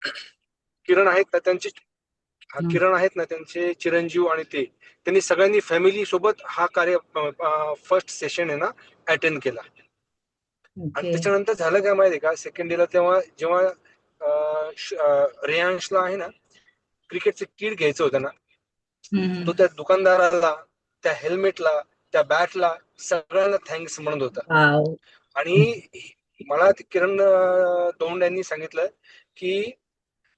किरण आहेत ना त्यांचे, हा. किरण आहेत ना त्यांचे चिरंजीव आणि ते, त्यांनी सगळ्यांनी फॅमिली सोबत हा कार्य फर्स्ट सेशन आहे ना अटेंड केला. आणि ओके. त्याच्यानंतर झालं काय माहितीये का, सेकंड डेला तेव्हा जेव्हा रेयांशला आहे ना क्रिकेटचे किट घ्यायचं होतं ना, तो त्या दुकानदाराला, त्या हेल्मेटला, त्या बॅटला सगळ्यांना थँक्स म्हणत होता. वाव. आणि मला किरण दौंड यांनी सांगितलं की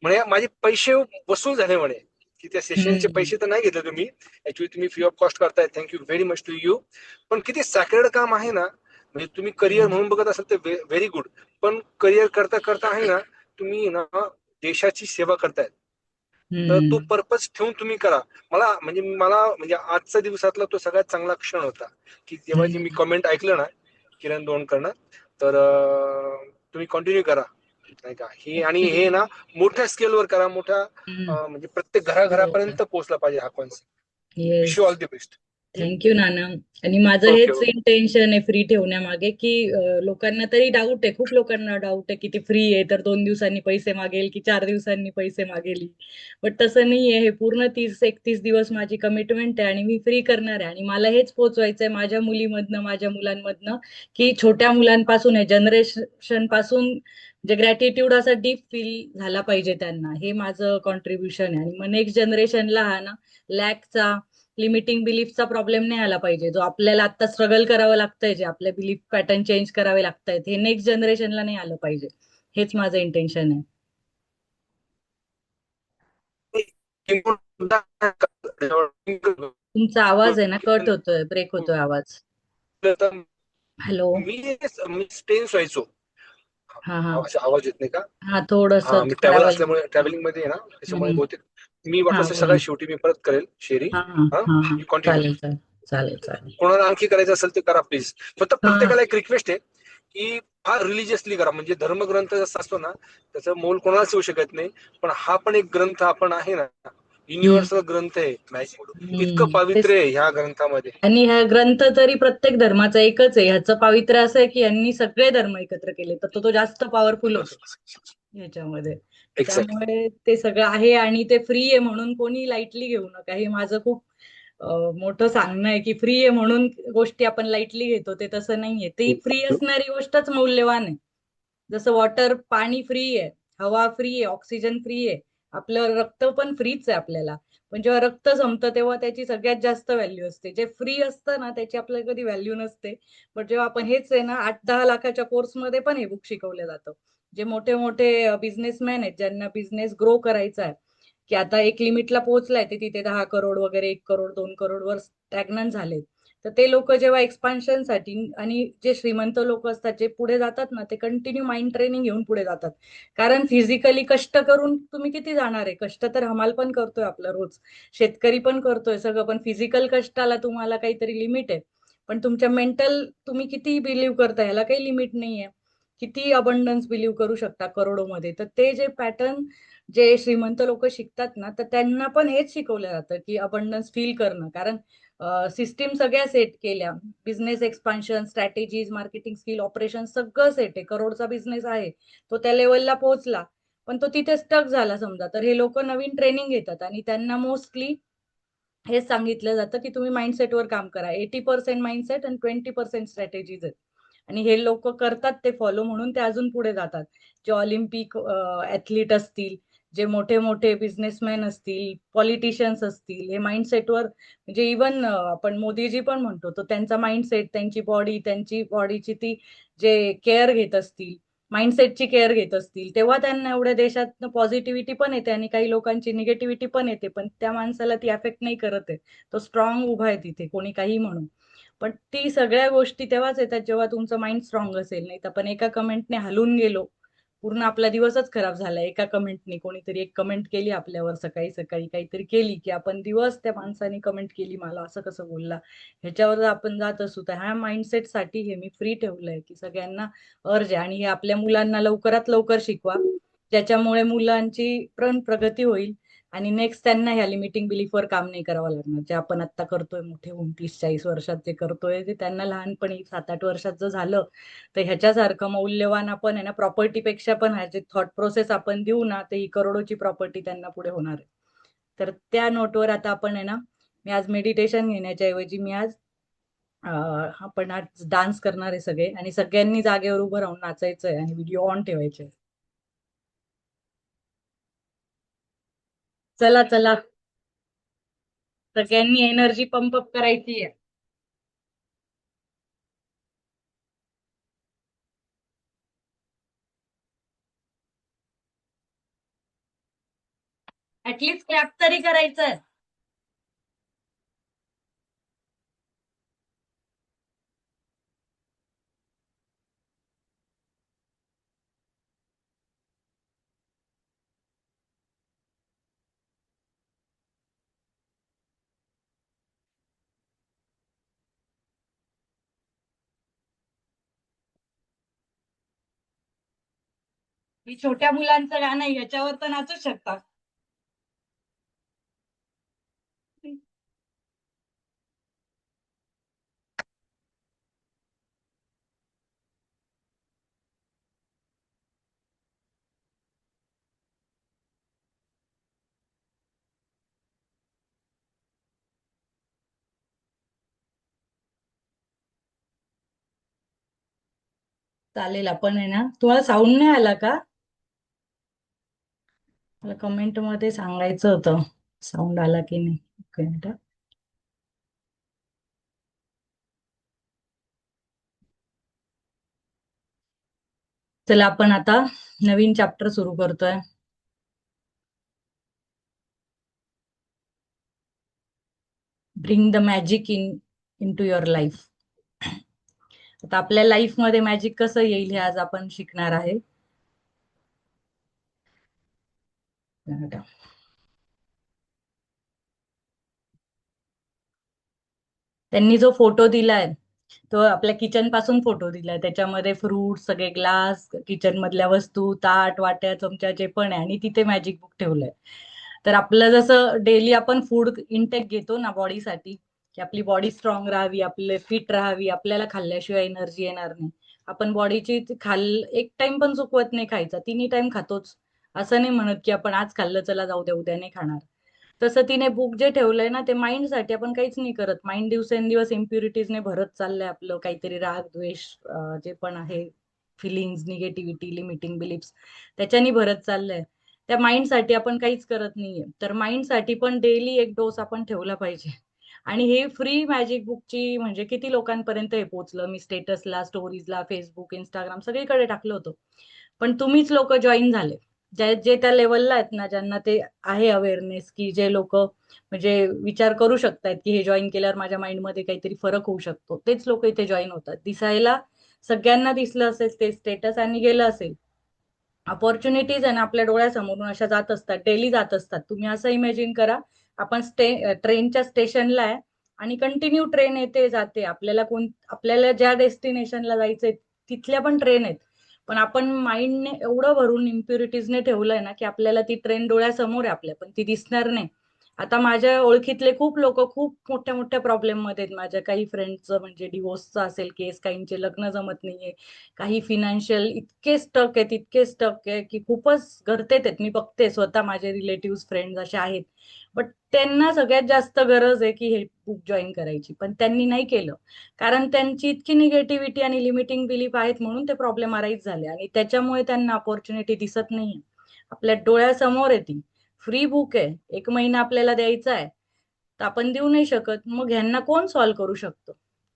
म्हणे माझे पैसे वसूल झाले म्हणे, की त्या सेशनचे हम्म. पैसे तर नाही घेतले तुम्ही, ऍक्च्युली तुम्ही फ्री ऑफ कॉस्ट करताय, thank you very much to you. पण किती सॅक्रेड काम आहे ना, म्हणजे तुम्ही करिअर म्हणून बघत असाल तर व्हेरी गुड, पण करिअर करता करता आहे ना तुम्ही ना देशाची सेवा करताय, तर तो हम्म. पर्पज ठेवून तुम्ही करा. मला म्हणजे आजचा दिवसातला तो सगळ्यात चांगला क्षण होता, की जेव्हा जी मी हम्म. कमेंट ऐकलं ना किरण दोंडकरनं, तर तुम्ही कंटिन्यू करा नाही का हे, आणि हे ऍक्च्युली. ना मोठ्या स्केलवर करा, मोठ्या म्हणजे प्रत्येक बरोबर. घराघरापर्यंत पोहोचला पाहिजे हा concept. Wish yes. You all the best. Thank you Nana. आणि माझं ओके हेच ओके. इंटेन्शन आहे फ्री ठेवण्यामागे, की लोकांना तरी डाऊट आहे, खूप लोकांना डाऊट आहे की ते फ्री आहे तर 2 दिवसांनी पैसे मागेल की 4 दिवसांनी पैसे मागेल. बट तसं नाहीये, हे पूर्ण 30-31 दिवस माझी कमिटमेंट आहे आणि मी फ्री करणार आहे. आणि मला हेच पोचवायचंय माझ्या मुलीमधनं, माझ्या मुलांमधनं, की छोट्या मुलांपासून हे जनरेशन पासून जे ग्रॅटिट्यूड असा डीप फील झाला पाहिजे त्यांना, हे माझं कॉन्ट्रीब्युशन आहे. आणि मग नेक्स्ट जनरेशनला हा ना लॅकचा, लिमिटिंग बिलीफचा प्रॉब्लेम नाही आला पाहिजे, जो आपल्याला आता स्ट्रगल करावं लागतंय, जे आपले बिलीफ पॅटर्न चेंज करावे लागतायत, हे नेक्स्ट जनरेशनला नाही आलं पाहिजे. हेच माझं इंटेन्शन आहे. तुमचा आवाज आहे ना कट होतोय, ब्रेक होतोय आवाज. हॅलो. मी मी टेन्स व्हायचो. हा हा. आवाज येत नाही का? हा, थोडस हा, मी ट्रॅव्हल ट्रॅव्हल. असल्यामुळे, ट्रॅव्हलिंग मध्ये आहे ना त्याच्यामुळे हम्म. बहुतेक मी हा, वाटलं बोला. सगळ्यात शेवटी मी परत करेल शेअरिंग. हा हा हा, हा हा. You continue. चालेल चालेल. चालेल चालेल. कोणाला आणखी करायचं असेल ते करा प्लीज. फक्त हा. प्रत्येकाला एक रिक्वेस्ट आहे की फार रिलिजियसली करा, म्हणजे धर्मग्रंथ जसा असतो ना त्याचं मोल कोणालाच येऊ शकत नाही, पण हा पण एक ग्रंथ आपण आहे ना, हम्म. युनिव्हर्सल ग्रंथ आहे मॅजिक, इतकं हम्म. पवित्र तेच. आहे ह्या ग्रंथामध्ये. आणि हा ग्रंथ तरी प्रत्येक धर्माचा एकच आहे, ह्याचं पावित्र्य असं आहे की यांनी सगळे धर्म एकत्र केले, तर तो तो जास्त पॉवरफुल होतो ह्याच्यामध्ये. एक्झॅक्टली. त्यामुळे ते सगळं आहे आणि ते फ्री आहे म्हणून कोणी लाईटली घेऊ नका, हे माझं खूप मोठं सांगणं आहे. की फ्री आहे म्हणून गोष्टी आपण लाईटली घेतो, ते तसं नाहीये. ती फ्री असणारी गोष्टच मौल्यवान आहे. जसं वॉटर, पाणी फ्री आहे, हवा फ्री आहे, ऑक्सिजन फ्री आहे, आपलं रक्त पण फ्रीच आहे आपल्याला. पण जेव्हा रक्त संपतं तेव्हा त्याची सगळ्यात जास्त व्हॅल्यू असते. जे फ्री असतं ना त्याची आपल्याला कधी व्हॅल्यू नसते. बट जेव्हा आपण हेच आहे ना 8-10 लाखाच्या कोर्समध्ये पण हे बुक शिकवलं जातं. जे मोठे मोठे बिझनेसमॅन आहेत, ज्यांना बिझनेस ग्रो करायचा आहे, की आता एक लिमिटला पोहोचलाय ते, तिथे 10 करोड वगैरे, 1 करोड 2 करोड वर स्टॅग्नंट झाले, तर ते लोक जेव्हा एक्सपान्शनसाठी, आणि जे श्रीमंत लोक असतात जे पुढे जातात ना, ते कंटिन्यू माइंड ट्रेनिंग घेऊन पुढे जातात. कारण फिजिकली कष्ट करून तुम्ही किती जाणार आहे, कष्ट तर हमाल पण करतोय आपला रोज, शेतकरी पण करतोय सगळं, पण फिजिकल कष्टाला तुम्हाला काहीतरी लिमिट आहे. पण तुमच्या मेंटल तुम्ही किती बिलीव्ह करता ह्याला काही लिमिट नाहीये. किती अबंडन्स बिलीव्ह करू शकता करोडोमध्ये. तर ते जे पॅटर्न जे श्रीमंत लोक शिकतात ना, तर त्यांना पण हेच शिकवलं जातं की अबंडन्स फील करणं. कारण सिस्टीम सगळ्या सेट केल्या, business expansion, strategies, marketing skill, operation सगळं सेट आहे. करोडचा बिझनेस आहे, तो त्या लेवलला पोहोचला, पण तो तिथे स्टक झाला समजा, तर हे लोक नवीन ट्रेनिंग घेतात आणि त्यांना मोस्टली हेच सांगितलं जातं की तुम्ही माइंडसेटवर काम करा. 80% माइंडसेट आणि 20% स्ट्रॅटेजीज आहेत. आणि हे लोक करतात ते फॉलो, म्हणून ते अजून पुढे जातात. जे ऑलिम्पिक ऍथलीट असतील, जे मोठे मोठे बिझनेसमॅन असतील, पॉलिटिशियन्स असतील, हे माइंडसेटवर, म्हणजे इवन आपण मोदीजी पण म्हणतो, तो त्यांचा माइंडसेट, त्यांची बॉडी, त्यांची बॉडीची ती जे केअर घेत असतील, माइंडसेटची केअर घेत असतील, तेव्हा त्यांना एवढ्या देशात पॉझिटिव्हिटी पण येते आणि काही लोकांची निगेटिव्हिटी पण येते, पण त्या माणसाला ती अफेक्ट नाही करत आहे. तो स्ट्रॉंग उभा आहे तिथे, कोणी काही म्हणून. पण ती सगळ्या गोष्टी तेव्हाच येतात जेव्हा तुमचं माइंड स्ट्रॉंग असेल. नाही तर आपण एका कमेंटने हलून गेलो, पूर्ण आपला दिवसच खराब झाला. एका कमेंटने, कोणीतरी एक कमेंट केली आपल्यावर, सकाळी सकाळी काहीतरी केली, की आपण दिवस त्या माणसाने कमेंट केली, मला असं कसं बोलला, ह्याच्यावर जर आपण जात असू, तर ह्या माइंडसेटसाठी हे मी फ्री ठेवलंय, की सगळ्यांना अर्ज आहे. आणि हे आपल्या मुलांना लवकरात लवकर शिकवा, ज्याच्यामुळे मुलांची पण प्रगती होईल. आणि नेक्स्ट त्यांना ह्या लिमिटिंग बिलीफवर काम नाही करावं लागणार. जे आपण आता करतोय मोठे होऊन 30-40 वर्षात जे करतोय ते त्यांना लहानपणी 7-8 वर्षात जर झालं तर ह्याच्यासारखं मौल्यवान आपण आहे ना, प्रॉपर्टीपेक्षा पण ह्याचे थॉट प्रोसेस आपण देऊ ना, तर ही करोडोची प्रॉपर्टी त्यांना पुढे होणार आहे. तर त्या नोटवर आता आपण आहे ना, मी आज मेडिटेशन घेण्याच्या ऐवजी मी आज आपण आज डान्स करणार आहे सगळे, आणि सगळ्यांनी जागेवर उभं राहून नाचायचंय आणि व्हिडिओ ऑन ठेवायचे. चला चला, सगळ्यांनी एनर्जी पंप अप करायची आहे. ऍटलीस्ट क्लॅप तरी करायचंय. ही छोट्या मुलांचं गाणं आहे, ह्याच्यावर तर नाचूच शकता. चालेल, आपण आहे ना, तुम्हाला साऊंड नाही आला का? मला कमेंट मध्ये सांगायचं होतं साऊंड आला की नाही. एक मिनिट. चला, आपण आता नवीन चॅप्टर सुरू करतोय. Bring the magic into your life. आता आपल्या लाईफ मध्ये मॅजिक कसं येईल हे आज आपण शिकणार आहे. त्यांनी जो फोटो दिलाय तो आपल्या किचन पासून फोटो दिलाय. त्याच्यामध्ये फ्रूट, सगळे ग्लास, किचन मधल्या वस्तू, ताट, वाट्या, चमच्या जे पण आहे, आणि तिथे मॅजिक बुक ठेवलंय. तर आपलं जसं डेली आपण फूड इंटेक घेतो ना बॉडीसाठी, की आपली बॉडी स्ट्रॉंग राहावी, आपले फिट राहावी, आपल्याला खाल्ल्याशिवाय एनर्जी येणार नाही. आपण बॉडीची एक टाइम पण चुकवत नाही खायचा, 3 टाइम खातोच. असं नाही म्हणत की आपण आज खाल्लं, चला जाऊ द्या उद्या नाही खाणार. तसं तिने बुक जे ठेवलंय ना, ते माइंडसाठी आपण काहीच नाही करत. माइंड दिवसेंदिवस इम्प्युरिटीजने भरत चाललंय. आपलं काहीतरी राग, द्वेष, जे पण आहे फिलिंग्स, निगेटिव्हिटी, लिमिटिंग बिलीफ्स, त्याच्यानी भरत चाललंय. त्या माइंडसाठी आपण काहीच करत नाहीये. तर माइंडसाठी पण डेली एक डोस आपण ठेवला पाहिजे. आणि हे फ्री मॅजिक बुकची म्हणजे किती लोकांपर्यंत हे पोहोचलं. मी स्टेटसला, स्टोरीजला, फेसबुक, इंस्टाग्राम सगळीकडे टाकलं होतं. पण तुम्हीच लोक जॉईन झाले, जे त्या लेवलला आहेत ना, ज्यांना ते आहे अवेअरनेस, की जे लोक म्हणजे विचार करू शकतात की हे जॉईन केल्यावर माझ्या माइंडमध्ये काहीतरी फरक होऊ शकतो, तेच लोक इथे जॉईन होतात. दिसायला सगळ्यांना दिसलं असेल ते स्टेटस आणि गेलं असेल. अपॉर्च्युनिटीज आहे ना, आपल्या डोळ्यासमोरून अशा जात असतात, डेली जात असतात. तुम्ही असं इमॅजिन करा, आपण ट्रेनच्या स्टेशनला आहे आणि कंटिन्यू ट्रेन येते जाते. आपल्याला ज्या डेस्टिनेशनला जायचंय तिथल्या पण ट्रेन आहेत. पण आपण माइंडने एवढं भरून इम्प्युरिटीजने ठेवलंय ना, की आपल्याला ती ट्रेन डोळ्यासमोर आहे आपल्या, पण ती दिसणार नाही. आता माझ्या ओळखीतले खूप लोक खूप मोठ्या मोठ्या प्रॉब्लेम मध्ये आहेत. माझ्या काही फ्रेंडचं म्हणजे डिवोर्सचं असेल केस, काहींचे लग्न जमत नाहीये, काही फिनान्शियल इतके स्टक आहेत, इतके स्टक आहे की खूपच गर्तेत आहेत. मी बघते स्वतः, माझे रिलेटिव्ह फ्रेंड्स असे आहेत. बट त्यांना सगळ्यात जास्त गरज आहे की हे बुक जॉईन करायची, पण त्यांनी नाही केलं. कारण त्यांची इतकी निगेटिव्हिटी आणि लिमिटिंग बिलीफ आहेत, म्हणून ते प्रॉब्लेम अराईज झाले आणि त्याच्यामुळे त्यांना अपॉर्च्युनिटी दिसत नाही. आपल्या डोळ्यासमोर आहे ती. फ्री बुक आहे, 1 महिना आपल्याला द्यायचा आहे, तर आपण देऊ नाही शकत. मग ह्यांना कोण सॉल्व्ह करू शकतो?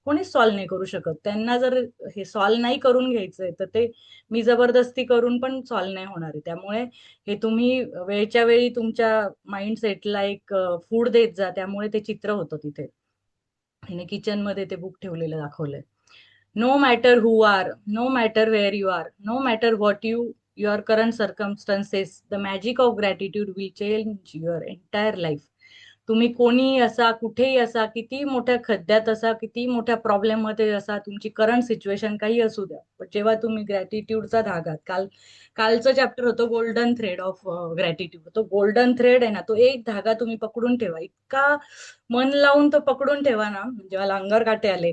कोणीच सॉल्व्ह नाही करू शकत. त्यांना जर हे सॉल्व्ह नाही करून घ्यायचंय तर ते मी जबरदस्ती करून पण सॉल्व्ह नाही होणार आहे. त्यामुळे हे तुम्ही वेळच्या वेळी तुमच्या माइंडसेटला एक फूड देत जा, त्यामुळे ते चित्र होतं तिथे. हिने किचन मध्ये ते बुक ठेवलेलं दाखवलंय. No matter who are, no matter where you are, no matter what your current circumstances, the magic of gratitude will change your entire life. तुम्ही कोणी असा, कुठेही असा, किती मोठ्या खड्ड्यात असा, किती मोठ्या प्रॉब्लेम मध्ये असा, तुमची करंट सिच्युएशन काही असू द्या, पण जेव्हा तुम्ही ग्रॅटिट्यूडचा धागा, कालचं चॅप्टर होतं गोल्डन थ्रेड ऑफ ग्रॅटिट्यूड, तो गोल्डन थ्रेड आहे ना, तो एक धागा तुम्ही पकडून ठेवा, इतका मन लावून तो पकडून ठेवा ना, म्हणजे मला अंगावर काटे आले,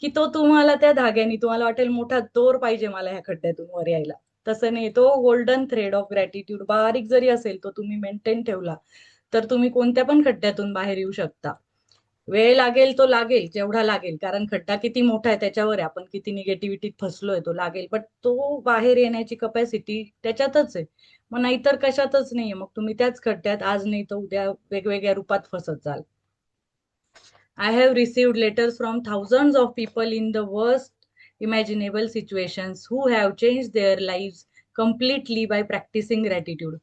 की तो तुम्हाला त्या धाग्याने तुम्हाला वाटेल मोठा दोर पाहिजे मला ह्या खड्ड्यातून वर यायला. तसं नाही, तो गोल्डन थ्रेड ऑफ ग्रॅटिट्यूड बारीक जरी असेल तो तुम्ही मेंटेन ठेवला तर तुम्ही कोणत्या पण खड्ड्यातून बाहेर येऊ शकता. वेळ लागेल तो लागेल, जेवढा लागेल, कारण खड्डा किती मोठा आहे त्याच्यावर आहे, आपण किती निगेटिव्हिटीत फसलोय तो लागेल, पण तो बाहेर येण्याची कपॅसिटी त्याच्यातच आहे. मग नाहीतर कशातच नाहीये, मग तुम्ही त्याच खड्ड्यात आज नाही तर उद्या वेगवेगळ्या रूपात फसत जाल. I have received letters from thousands of people in the worst imaginable situations who have changed their lives completely by practicing gratitude.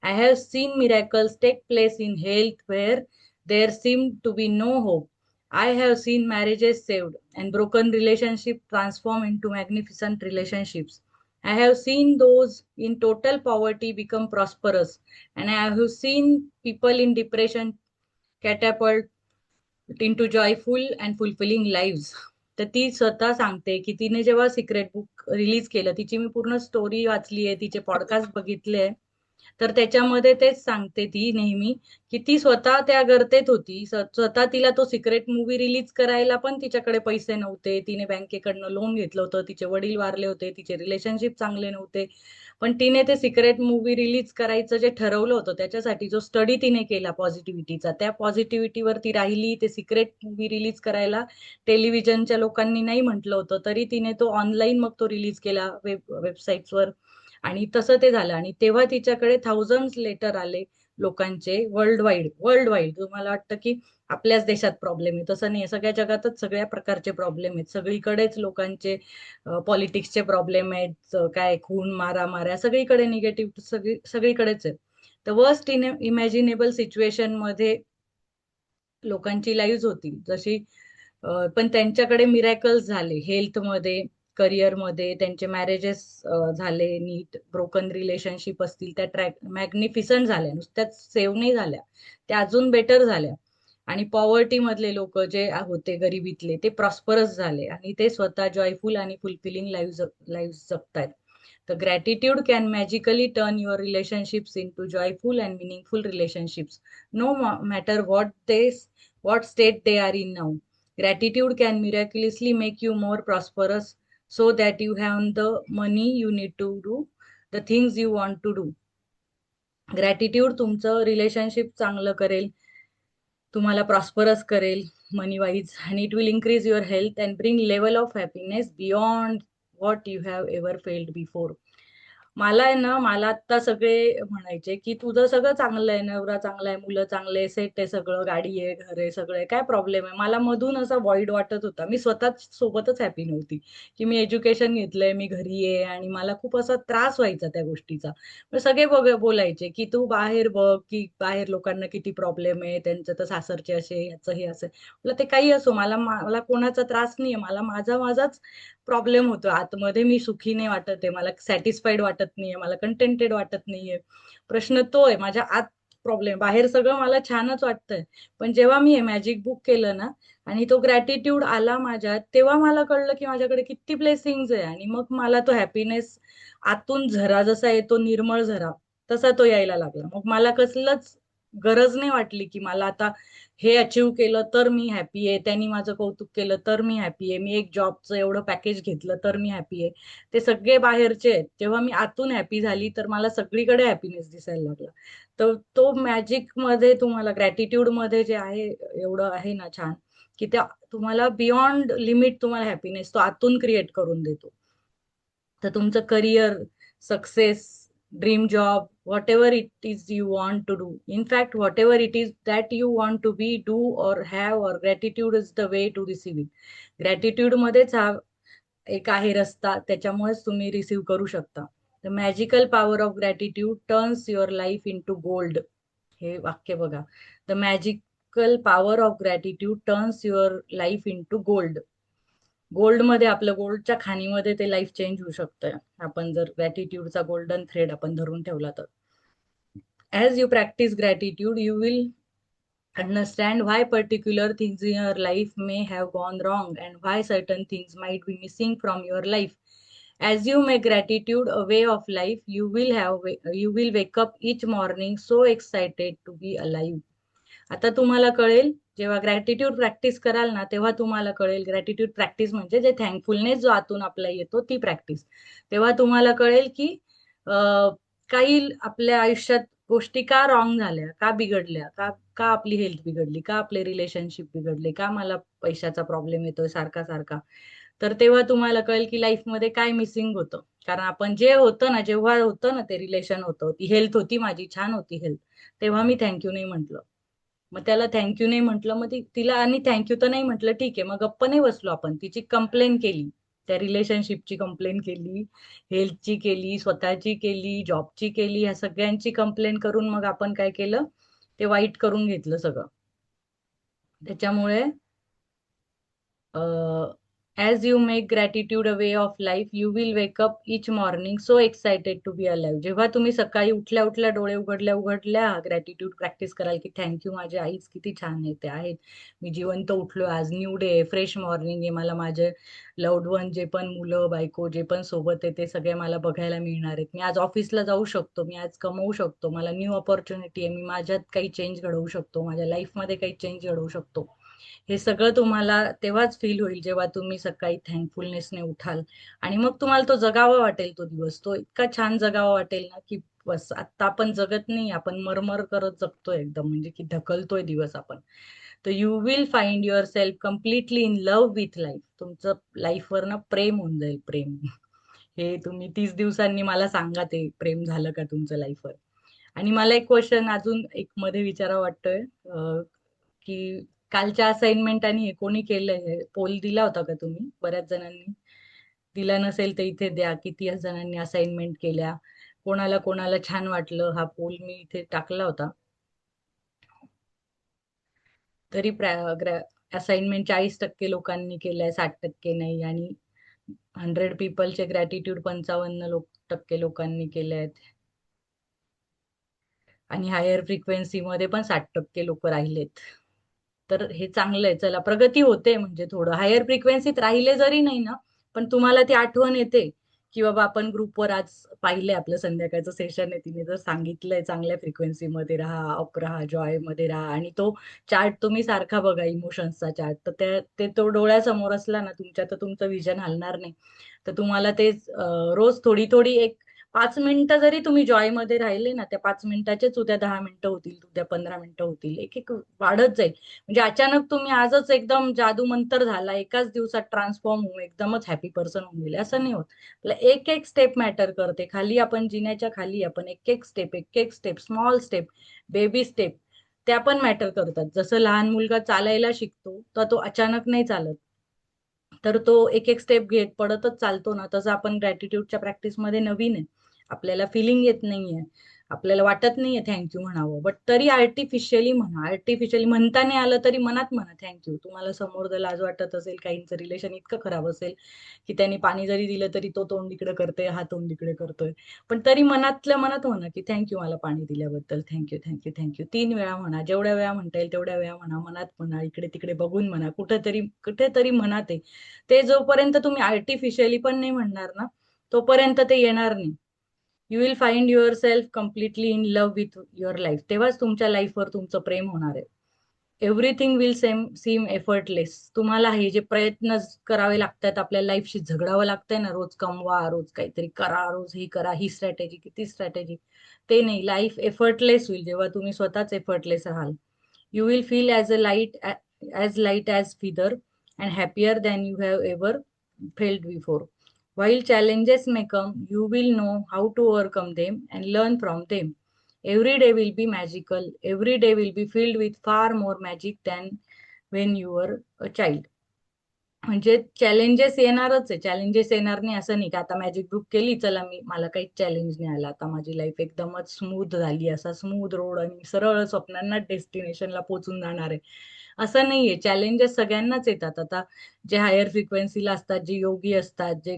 I have seen miracles take place in health where there seemed to be no hope. I have seen marriages saved and broken relationships transform into magnificent relationships. I have seen those in total poverty become prosperous, and I have seen people in depression catapult into joyful and fulfilling lives. तर ती स्वतः सांगते की तिने जेव्हा secret book release केलं, तिची मी पूर्ण स्टोरी वाचली आहे, तिचे पॉडकास्ट बघितले, तर त्याच्यामध्ये तेच सांगते ती नेहमी, की ती स्वतः त्या गर्तेत होती, स्वतः तिला तो सिक्रेट मूवी रिलीज करायला पण तिच्याकडे पैसे नव्हते, तिने बँकेकडनं लोन घेतलं होतं, तिचे वडील वारले होते, तिचे रिलेशनशिप चांगले नव्हते, पण तिने ते सिक्रेट मूवी रिलीज करायचं जे ठरवलं होतं त्याच्यासाठी जो स्टडी तिने केला पॉझिटिव्हिटीचा, त्या पॉझिटिव्हिटीवर ती राहिली. ते सिक्रेट मूवी रिलीज करायला टेलिव्हिजनच्या लोकांनी नाही म्हटलं होतं, तरी तिने तो ऑनलाईन मग तो रिलीज केला वेबसाईट्सवर, आणि तसं ते झालं. आणि तेव्हा तिच्याकडे थाउजंड लेटर आले लोकांचे, वर्ल्ड वाईड. तुम्हाला वाटतं की आपल्याच देशात प्रॉब्लेम आहे, तसं नाही, सगळ्या जगातच सगळ्या प्रकारचे प्रॉब्लेम आहेत, सगळीकडेच लोकांचे पॉलिटिक्सचे प्रॉब्लेम आहेत, काय खून मारामाऱ्या सगळीकडे निगेटिव्ह सगळीकडेच आहेत. तर वर्स्ट इमॅजिनेबल सिच्युएशन मध्ये लोकांची लाईव्ह होती जशी, पण त्यांच्याकडे मिरॅकल्स झाले हेल्थमध्ये, करिअरमध्ये, त्यांचे मॅरेजेस झाले नीट, ब्रोकन रिलेशनशिप असतील त्या मॅग्निफिसंट झाल्या, नुसत्याच सेव्ह नाही झाल्या, त्या अजून बेटर झाल्या. आणि पॉवर्टी मधले लोक जे होते गरिबीतले ते प्रॉस्परस झाले आणि ते स्वतः जॉयफुल आणि फुलफिलिंग लाईव्ह जगतायत. तर gratitude can magically turn your relationships into joyful and meaningful relationships, no matter what state they are in now. Gratitude can miraculously make you more prosperous so that you have the money you need to do the things you want to do. Gratitude तुमचं relationship चांगलं करेल, तुम्हाला prosperous करेल मनी wise, आणि it will increase your health and bring level of happiness beyond what you have ever failed before. मला आहे ना, मला आता सगळे म्हणायचे की तुझं सगळं चांगलं आहे, नवरा चांगला आहे, मुलं चांगले, सेट आहे, सगळं गाडी आहे, घर आहे, सगळं आहे, काय प्रॉब्लेम आहे. मला मधून असा वॉइड वाटत होता, मी स्वतःच सोबतच हॅपी नव्हती, की मी एज्युकेशन घेतलंय, मी घरी आहे, आणि मला खूप असा त्रास व्हायचा त्या गोष्टीचा. मग सगळे बोलायचे की तू बाहेर बघ, की बाहेर लोकांना किती प्रॉब्लेम आहे, त्यांचं तर सासरचे असे, याचं हे असं. मला ते काही असो, मला मला कोणाचा त्रास नाहीये, मला माझाच प्रॉब्लेम होतो आतमध्ये, मी सुखी नाही वाटत आहे, मला सॅटिस्फाईड वाटत नाहीये, मला कंटेंटेड वाटत नाहीये. प्रश्न तो आहे, माझ्या आत प्रॉब्लेम. बाहेर सगळं मला छानच वाटतंय, पण जेव्हा मी हे मॅजिक बुक केलं ना आणि तो ग्रॅटिट्यूड आला माझ्यात, तेव्हा मला कळलं की माझ्याकडे किती ब्लेसिंग्स आहे, आणि मग मला तो हॅपीनेस आतून झरा जसा येतो, निर्मळ झरा, तसा तो यायला लागला. मग मला कसलंच गरज नाही वाटली की मला आता हे अचीव्ह केलं तर मी हॅपी आहे, त्यांनी माझं कौतुक केलं तर मी हॅपी आहे, मी एक जॉबचं एवढं पॅकेज घेतलं तर मी हॅपी आहे. ते सगळे बाहेरचे आहेत. जेव्हा मी आतून हॅपी झाली तर मला सगळीकडे हॅपीनेस दिसायला लागला. तर तो मॅजिक मध्ये तुम्हाला, ग्रॅटिट्यूड मध्ये जे आहे एवढं आहे ना छान, की त्या तुम्हाला बियॉन्ड लिमिट तुम्हाला हॅपीनेस तो आतून क्रिएट करून देतो. तर तुमचं career, success, dream job, whatever it is you want to do, in fact whatever it is that you want to be, do or have, or gratitude is the way to receive it. Gratitude मध्येच हा एक आहे रस्ता, त्याच्यामुळेच तुम्ही receive करू शकता. The magical power of gratitude turns your life into gold. हे वाक्य बघा, the magical power of gratitude turns your life into gold. Gold मध्ये, आपलं गोल्डच्या खाणीमध्ये ते लाईफ चेंज होऊ शकतं, आपण जर ग्रॅटिट्यूडचा गोल्डन थ्रेड आपण धरून ठेवला तर. As you practice gratitude, you will Understand why particular things in your life may have gone wrong and why certain things might be missing from your life. As you make gratitude a way of life, you will wake up each morning so excited to be alive. आता तुम्हाला कळेल, जेव्हा gratitude practice कराल ना, तेव्हा तुम्हाला कळेल gratitude practice म्हणजे जे थँकफुलनेस जो आतून आपला येतो ती प्रॅक्टिस. तेव्हा तुम्हाला कळेल की काही आपल्या आयुष्यात गोष्टी का रॉंग झाल्या, का बिघडल्या, का का आपली हेल्थ बिघडली, का आपले रिलेशनशिप बिघडले, का मला पैशाचा प्रॉब्लेम येतोय सारखा सारखा. तर तेव्हा तुम्हाला कळेल की लाईफमध्ये काय मिसिंग होतं. कारण आपण जे होतं ना, जेव्हा होतं ना ते रिलेशन होतं, ती हेल्थ होती माझी, छान होती हेल्थ, तेव्हा मी थँक्यू नाही म्हटलं. मग त्याला थँक्यू नाही म्हटलं, मग तिला आणि थँक्यू तर नाही म्हटलं, ठीक आहे, मग गप्प नाही बसलो आपण, तिची कंप्लेन केली, त्या रिलेशनशिपची कंप्लेन केली, हेल्थची केली, स्वतःची केली, जॉबची केली, ह्या सगळ्यांची कंप्लेन करून मग आपण काय केलं, ते वाईट करून घेतलं सगळं. त्याच्यामुळे as you make gratitude a way of life, you will wake up each morning so excited to be alive. जेव्हा तुम्ही सकाळी उठल्या उठल्या डोळे उघडल्या उघडल्या ग्रॅटिट्यूड प्रॅक्टिस कराल की थँक्यू माझे आईच किती छान आहे, ते आहेत, मी जिवंत उठलो, आज न्यू डे, फ्रेश मॉर्निंग आहे, मला माझे लव्ड वन जे पण मुलं बायको जे पण सोबत आहे ते सगळे मला बघायला मिळणार आहेत, मी आज ऑफिसला जाऊ शकतो, मी आज कमवू शकतो, मला न्यू ऑपॉर्च्युनिटी आहे, मी माझ्यात काही चेंज घडवू शकतो, माझ्या लाईफमध्ये काही चेंज घडवू शकतो. हे सगळं तुम्हाला तेव्हाच फील होईल जेव्हा तुम्ही सकाळी थँकफुलनेसने उठाल आणि मग तुम्हाला तो जगावा वाटेल, तो दिवस तो इतका छान जगावा वाटेल ना की बस आता आपण जगत नाही, आपण मरमर करत जगतोय एकदम, म्हणजे की ढकलतोय दिवस आपण. तर you will find your self completely in love with life. तुमचं लाईफवर ना प्रेम होऊन जाईल, प्रेम. हे तुम्ही 30 दिवसांनी मला सांगा ते प्रेम झालं का तुमचं लाईफवर. आणि मला एक क्वेश्चन अजून एक मध्ये विचारावं वाटतोय, की कालच्या असाइनमेंट आणि हे कोणी केलंय, पोल दिला होता का तुम्ही? बऱ्याच जणांनी दिला नसेल तर इथे द्या, किती जणांनी असाइनमेंट केल्या, कोणाला कोणाला छान वाटलं. हा पोल मी इथे टाकला होता. तरी असाइनमेंट 40% लोकांनी केलंय, 60% नाही, आणि 100 पीपलचे ग्रॅटिट्यूड 55% लोकांनी केले आहेत. आणि हायर फ्रिक्वेन्सी मध्ये पण 60% लोक राहिलेत. तर हे चांगलं आहे, चला प्रगती होते, म्हणजे थोडं हायर फ्रिक्वेन्सीत राहिले जरी नाही ना, पण तुम्हाला ती आठवण येते की बाबा आपण ग्रुपवर आज पाहिलंय, आपलं संध्याकाळचं सेशन आहे, तिने जर सांगितलंय चांगल्या फ्रिक्वेन्सीमध्ये राहा, अप राहा, जॉय मध्ये राहा, आणि तो चार्ट तुम्ही सारखा बघा, इमोशन्सचा चार्ट, तर ते तो डोळ्यासमोर असला ना तुमच्या, तर तुमचं विजन हलणार नाही. तर तुम्हाला ते रोज थोडी थोडी एक 5 मिनिटं जरी तुम्ही जॉय मध्ये राहिले ना, त्या 5 मिनिटाचेच उद्या 10 मिनिटं होतील, उद्या 15 मिनिटं होतील, एक एक वाढत जाईल. म्हणजे अचानक तुम्ही आजच एकदम जादू मंतर झाला, एकाच दिवसात ट्रान्सफॉर्म होऊन एकदमच हॅपी पर्सन होऊन गेले, असं नाही होत. आपलं एक एक स्टेप मॅटर करते, खाली आपण जिन्याच्या खाली आपण एक एक step, small step, baby step, त्या पण मॅटर करतात. जसं लहान मुलगा चालायला शिकतो तर तो अचानक नाही चालत, तर तो एक एक स्टेप घेत पडतच चालतो ना, तसं आपण ग्रॅटिट्यूडच्या प्रॅक्टिसमध्ये नवीन आहे, आपल्याला फिलिंग येत नाहीये, आपल्याला वाटत नाहीये थँक्यू म्हणावं, बट तरी आर्टिफिशियली म्हणा, आर्टिफिशियली म्हणता नाही आलं तरी मनात म्हणा थँक्यू. तुम्हाला समोर जर लाज वाटत असेल, काहींचं रिलेशन इतकं खराब असेल की त्यांनी पाणी जरी दिलं तरी तो तोंड इकडे करतोय, हा तोंड इकडे करतोय, पण तरी मनातल्या मनात म्हणा की थँक्यू, मला पाणी दिल्याबद्दल थँक्यू, थँक्यू, थँक्यू. 3 वेळा म्हणा, जेवढ्या वेळा म्हणता येईल तेवढ्या वेळा म्हणा, मनात म्हणा, इकडे तिकडे बघून म्हणा, कुठेतरी कुठेतरी मनात आहे. ते जोपर्यंत तुम्ही आर्टिफिशियली पण नाही म्हणणार ना, तोपर्यंत ते येणार नाही. You will find your self completely in love with your life. तेव्हाच तुमच्या लाईफवर तुमचं प्रेम होणार आहे. Everything will SIM effortless. तुम्हाला हे जे प्रयत्न करावे लागतात, आपल्या लाईफशी झगडावं लागतंय ना, रोज कमवा, रोज काहीतरी करा, रोज ही करा, ही स्ट्रॅटेजी, किती स्ट्रॅटेजी, ते नाही. लाईफ एफर्टलेस होईल जेव्हा तुम्ही स्वतःच एफर्टलेस राहाल. You will feel as light as feather and happier than you have ever failed before. While challenges may come, you will know how to overcome them and learn from them. Every day will be magical. Every day will be filled with far more magic than when you were a child. म्हणजे challenges येणारच आहे, challenges येणार नाही असं नाही की आता magic book केली, चला मला काही चॅलेंज नाही आला, आता माझी लाईफ एकदमच स्मूथ झाली, असा स्मूथ रोड आणि सरळ स्वप्नांना डेस्टिनेशनला पोहोचून जाणार आहे, असं नाहीये. चॅलेंजेस सगळ्यांनाच येतात. आता जे हायर फ्रिक्वेन्सीला असतात, जे योगी असतात, जे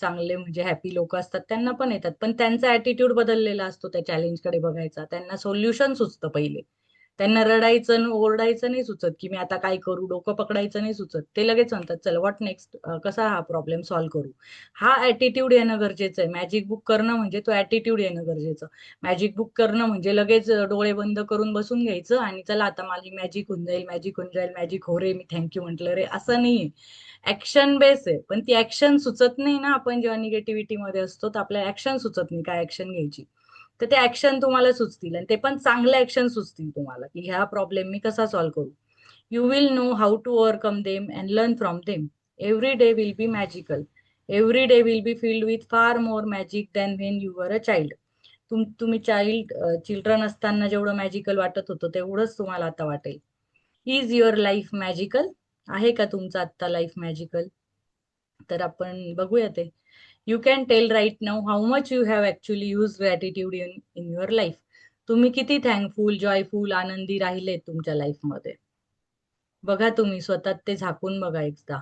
चांगले म्हणजे हॅपी लोक असतात, त्यांना पण येतात, पण त्यांचा ऍटिट्यूड बदललेला असतो त्या चॅलेंजकडे बघायचा, त्यांना सोल्युशन सुचतं पहिले. त्यांना रडायचं ओरडायचं नाही सुचत की मी आता काय करू, डोकं पकडायचं नाही सुचत. ते लगेच म्हणतात चल व्हॉट नेक्स्ट, कसा हा प्रॉब्लेम सॉल्व्ह करू. हा ऍटिट्यूड येणं गरजेचं आहे. मॅजिक बुक करणं म्हणजे तो ऍटिट्यूड येणं गरजेचं. मॅजिक बुक करणं म्हणजे लगेच डोळे बंद करून बसून घ्यायचं आणि चला आता माझी मॅजिक होऊन जाईल, मॅजिक होऊन जाईल, मॅजिक हो रे, मी थँक्यू म्हटलं रे, असं नाहीये. ऍक्शन बेस आहे, पण ती ऍक्शन सुचत नाही ना. आपण जेव्हा निगेटिव्हिटी मध्ये असतो तर आपल्याला ऍक्शन सुचत नाही काय ऍक्शन घ्यायची. तर ते ऍक्शन तुम्हाला सुचतील आणि ते पण चांगले ऍक्शन सुचतील तुम्हाला की ह्या प्रॉब्लेम मी कसा सॉल्व्ह करू. You will know how to overcome them and learn from them. Every day will be magical. Every day will be filled with far more magic than when you were a child. तुम्ही children असताना जेवढं magical वाटत होतं तेवढंच तुम्हाला आता वाटेल. Is your life magical? आहे का तुमचं आता लाईफ मॅजिकल? तर आपण बघूया ते. You can tell right now how much you have actually use gratitude in your life. तुम्ही किती थँकफुल, जॉयफुल, आनंदी राहिले तुमच्या लाईफमध्ये. बघा तुम्ही स्वतः ते झाकून बघा एकदा.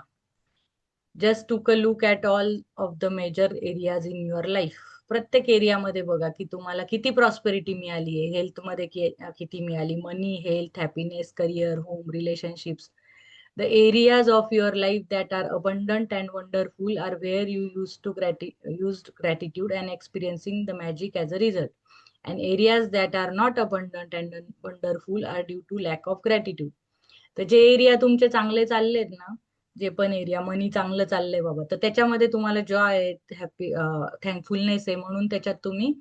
Just took a look at all of the major areas in your life. प्रत्येक एरियामध्ये बघा की तुम्हाला किती प्रॉस्पेरिटी मिळाली आहे. हेल्थमध्ये किती मिळाली, money, health, happiness, career, home, relationships. The areas of your life that are abundant and wonderful are where you used gratitude and experiencing the magic as a result. And areas that are not abundant and wonderful are due to lack of gratitude. तर जे area तुमचे चांगले चाललेत ना, जे पण area मनी चांगलं चाललंय बाबा, तर त्याच्यामध्ये तुम्हाला जॉय आहे, हॅपी, थँकफुलनेस आहे, म्हणून त्याच्यात तुम्ही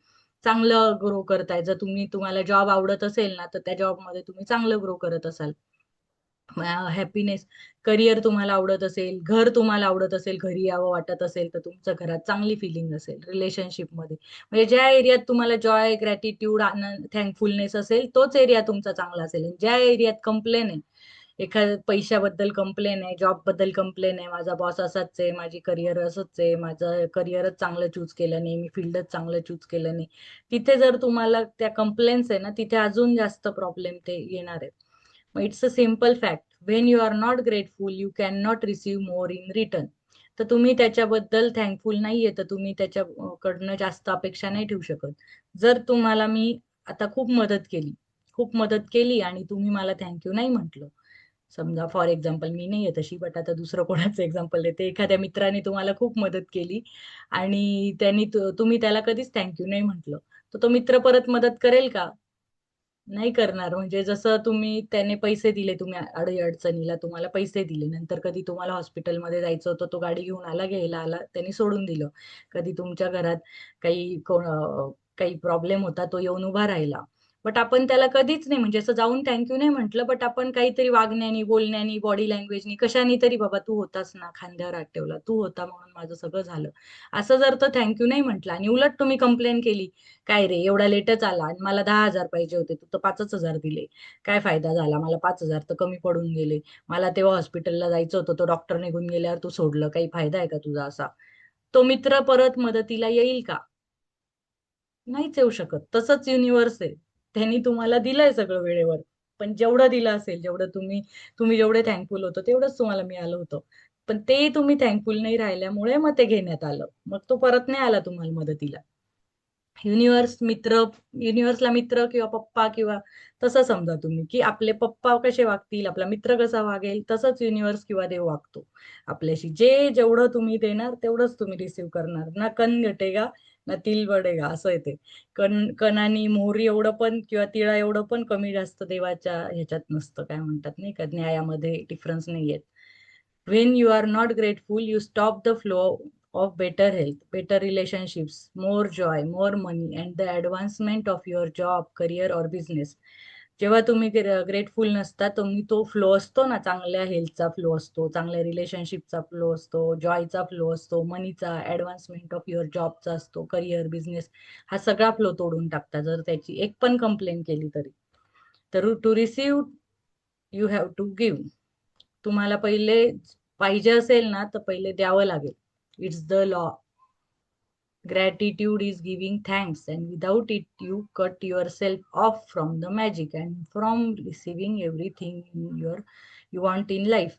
चांगलं ग्रो करताय. जर तुम्हाला जॉब आवडत असेल ना, तर त्या जॉबमध्ये तुम्ही चांगलं ग्रो करत असाल. हॅपीनेस, करिअर तुम्हाला आवडत असेल, घर तुम्हाला आवडत असेल, घरी यावं वाटत असेल, तर तुमच्या घरात चांगली फिलिंग असेल. रिलेशनशिपमध्ये म्हणजे ज्या एरियात तुम्हाला जॉय, ग्रॅटिट्यूड, आनंद, थँकफुलनेस असेल तोच एरिया तुमचा चांगला असेल. ज्या एरियात कंप्लेन आहे, एखाद्या पैशाबद्दल कंप्लेन आहे, जॉब बद्दल कंप्लेन आहे, माझा बॉस असाच आहे, माझी करिअर असंच आहे, माझं करिअरच चांगलं चूज केलं नाही, मी फील्डच चांगलं चूज केलं नाही, तिथे जर तुम्हाला त्या कंप्लेन्स आहे ना, तिथे अजून जास्त प्रॉब्लेम ते येणार आहे. It's a simple fact. When you are not grateful you can not receive more in return. तर तुम्ही त्याच्याबद्दल थँकफुल नाहीये तर तुम्ही त्याच्याकडनं जास्त अपेक्षा नाही ठेवू शकत. जर तुम्हाला मी आता खूप मदत केली आणि तुम्ही मला थँक्यू नाही म्हटलं, समजा फॉर एक्झाम्पल मी नाहीये तशी, बट आता दुसरं कोणाचं एक्झाम्पल देते. एखाद्या मित्राने तुम्हाला खूप मदत केली आणि तुम्ही त्याला कधीच थँक्यू नाही म्हटलं, तर तो मित्र परत मदत करेल का? नाही करणार. म्हणजे जसं त्याने पैसे दिले, तुम्ही अडचणीला तुम्हाला पैसे दिले, नंतर कधी तुम्हाला हॉस्पिटलमध्ये जायचं होतं, तो गाडी घेऊन आला, घ्यायला आला, त्यांनी सोडून दिलं. कधी तुमच्या घरात काही प्रॉब्लेम होता, तो येऊन उभा राहिला. बट आपण त्याला कधीच नाही, म्हणजे असं जाऊन थँक्यू नाही म्हटलं, बट आपण काहीतरी वागण्यानी, बोलण्यानी, बॉडी लँग्वेजनी, कशाने तरी, बाबा तू होतास ना, खांद्यावर हात ठेवला, तू होता म्हणून माझं सगळं झालं, असं जर तो थँक्यू नाही म्हटला आणि उलट तुम्ही कंप्लेन केली, काय रे एवढा लेटच आला आणि मला 10,000 पाहिजे होते, तू तर 5,000 दिले, काय फायदा झाला, मला 5,000 तर कमी पडून गेले, मला तेव्हा हॉस्पिटलला जायचं होतं, तो डॉक्टर निघून गेल्यावर तू सोडलं, काही फायदा आहे का तुझा? असा तो मित्र परत मदतीला येईल का? नाहीच येऊ शकत. तसंच युनिव्हर्स आहे. त्यांनी तुम्हाला दिलंय सगळं वेळेवर, पण जेवढं दिलं असेल, जेवढं तुम्ही जेवढे थँकफुल होतो तेवढंच तुम्हाला मिळालं होतं. पण ते तुम्ही थँकफुल नाही राहिल्यामुळे मग ते घेण्यात आलं, मग तो परत नाही आला तुम्हाला मदतीला. युनिव्हर्स मित्र युनिव्हर्सला मित्र किंवा पप्पा किंवा तसं समजा तुम्ही, की आपले पप्पा कसे वागतील, आपला मित्र कसा वागेल, तसंच युनिव्हर्स किंवा देव वागतो आपल्याशी. जेवढं तुम्ही देणार तेवढंच तुम्ही रिसीव्ह करणार. ना कण घटेगा ना तिल बढेगा, असं येते. कणानी मोहरी एवढं पण किंवा तिळा एवढं पण कमी जास्त देवाच्या ह्याच्यात नसतं, काय म्हणतात नाही का, न्यायामध्ये डिफरन्स नाही येत. When you are not grateful, you stop the flow of better health, better relationships, more joy, more money, and the advancement of your job, career or business. जेव्हा तुम्ही ग्रेटफुल नसता, तुम्ही तो फ्लो असतो ना, चांगल्या हेल्थचा फ्लो असतो, चांगल्या रिलेशनशिपचा फ्लो असतो, जॉयचा फ्लो असतो, मनीचा, ऍडव्हान्समेंट ऑफ युअर जॉबचा असतो, करिअर, बिझनेस, हा सगळा फ्लो तोडून टाकता जर त्याची एक पण कंप्लेन केली तरी. तर to receive you have to give. तुम्हाला पहिले पाहिजे असेल ना, तर पहिले द्यावं लागेल. It's the law. Gratitude is giving thanks, and without it, you cut yourself off from the magic and from receiving everything you want in life.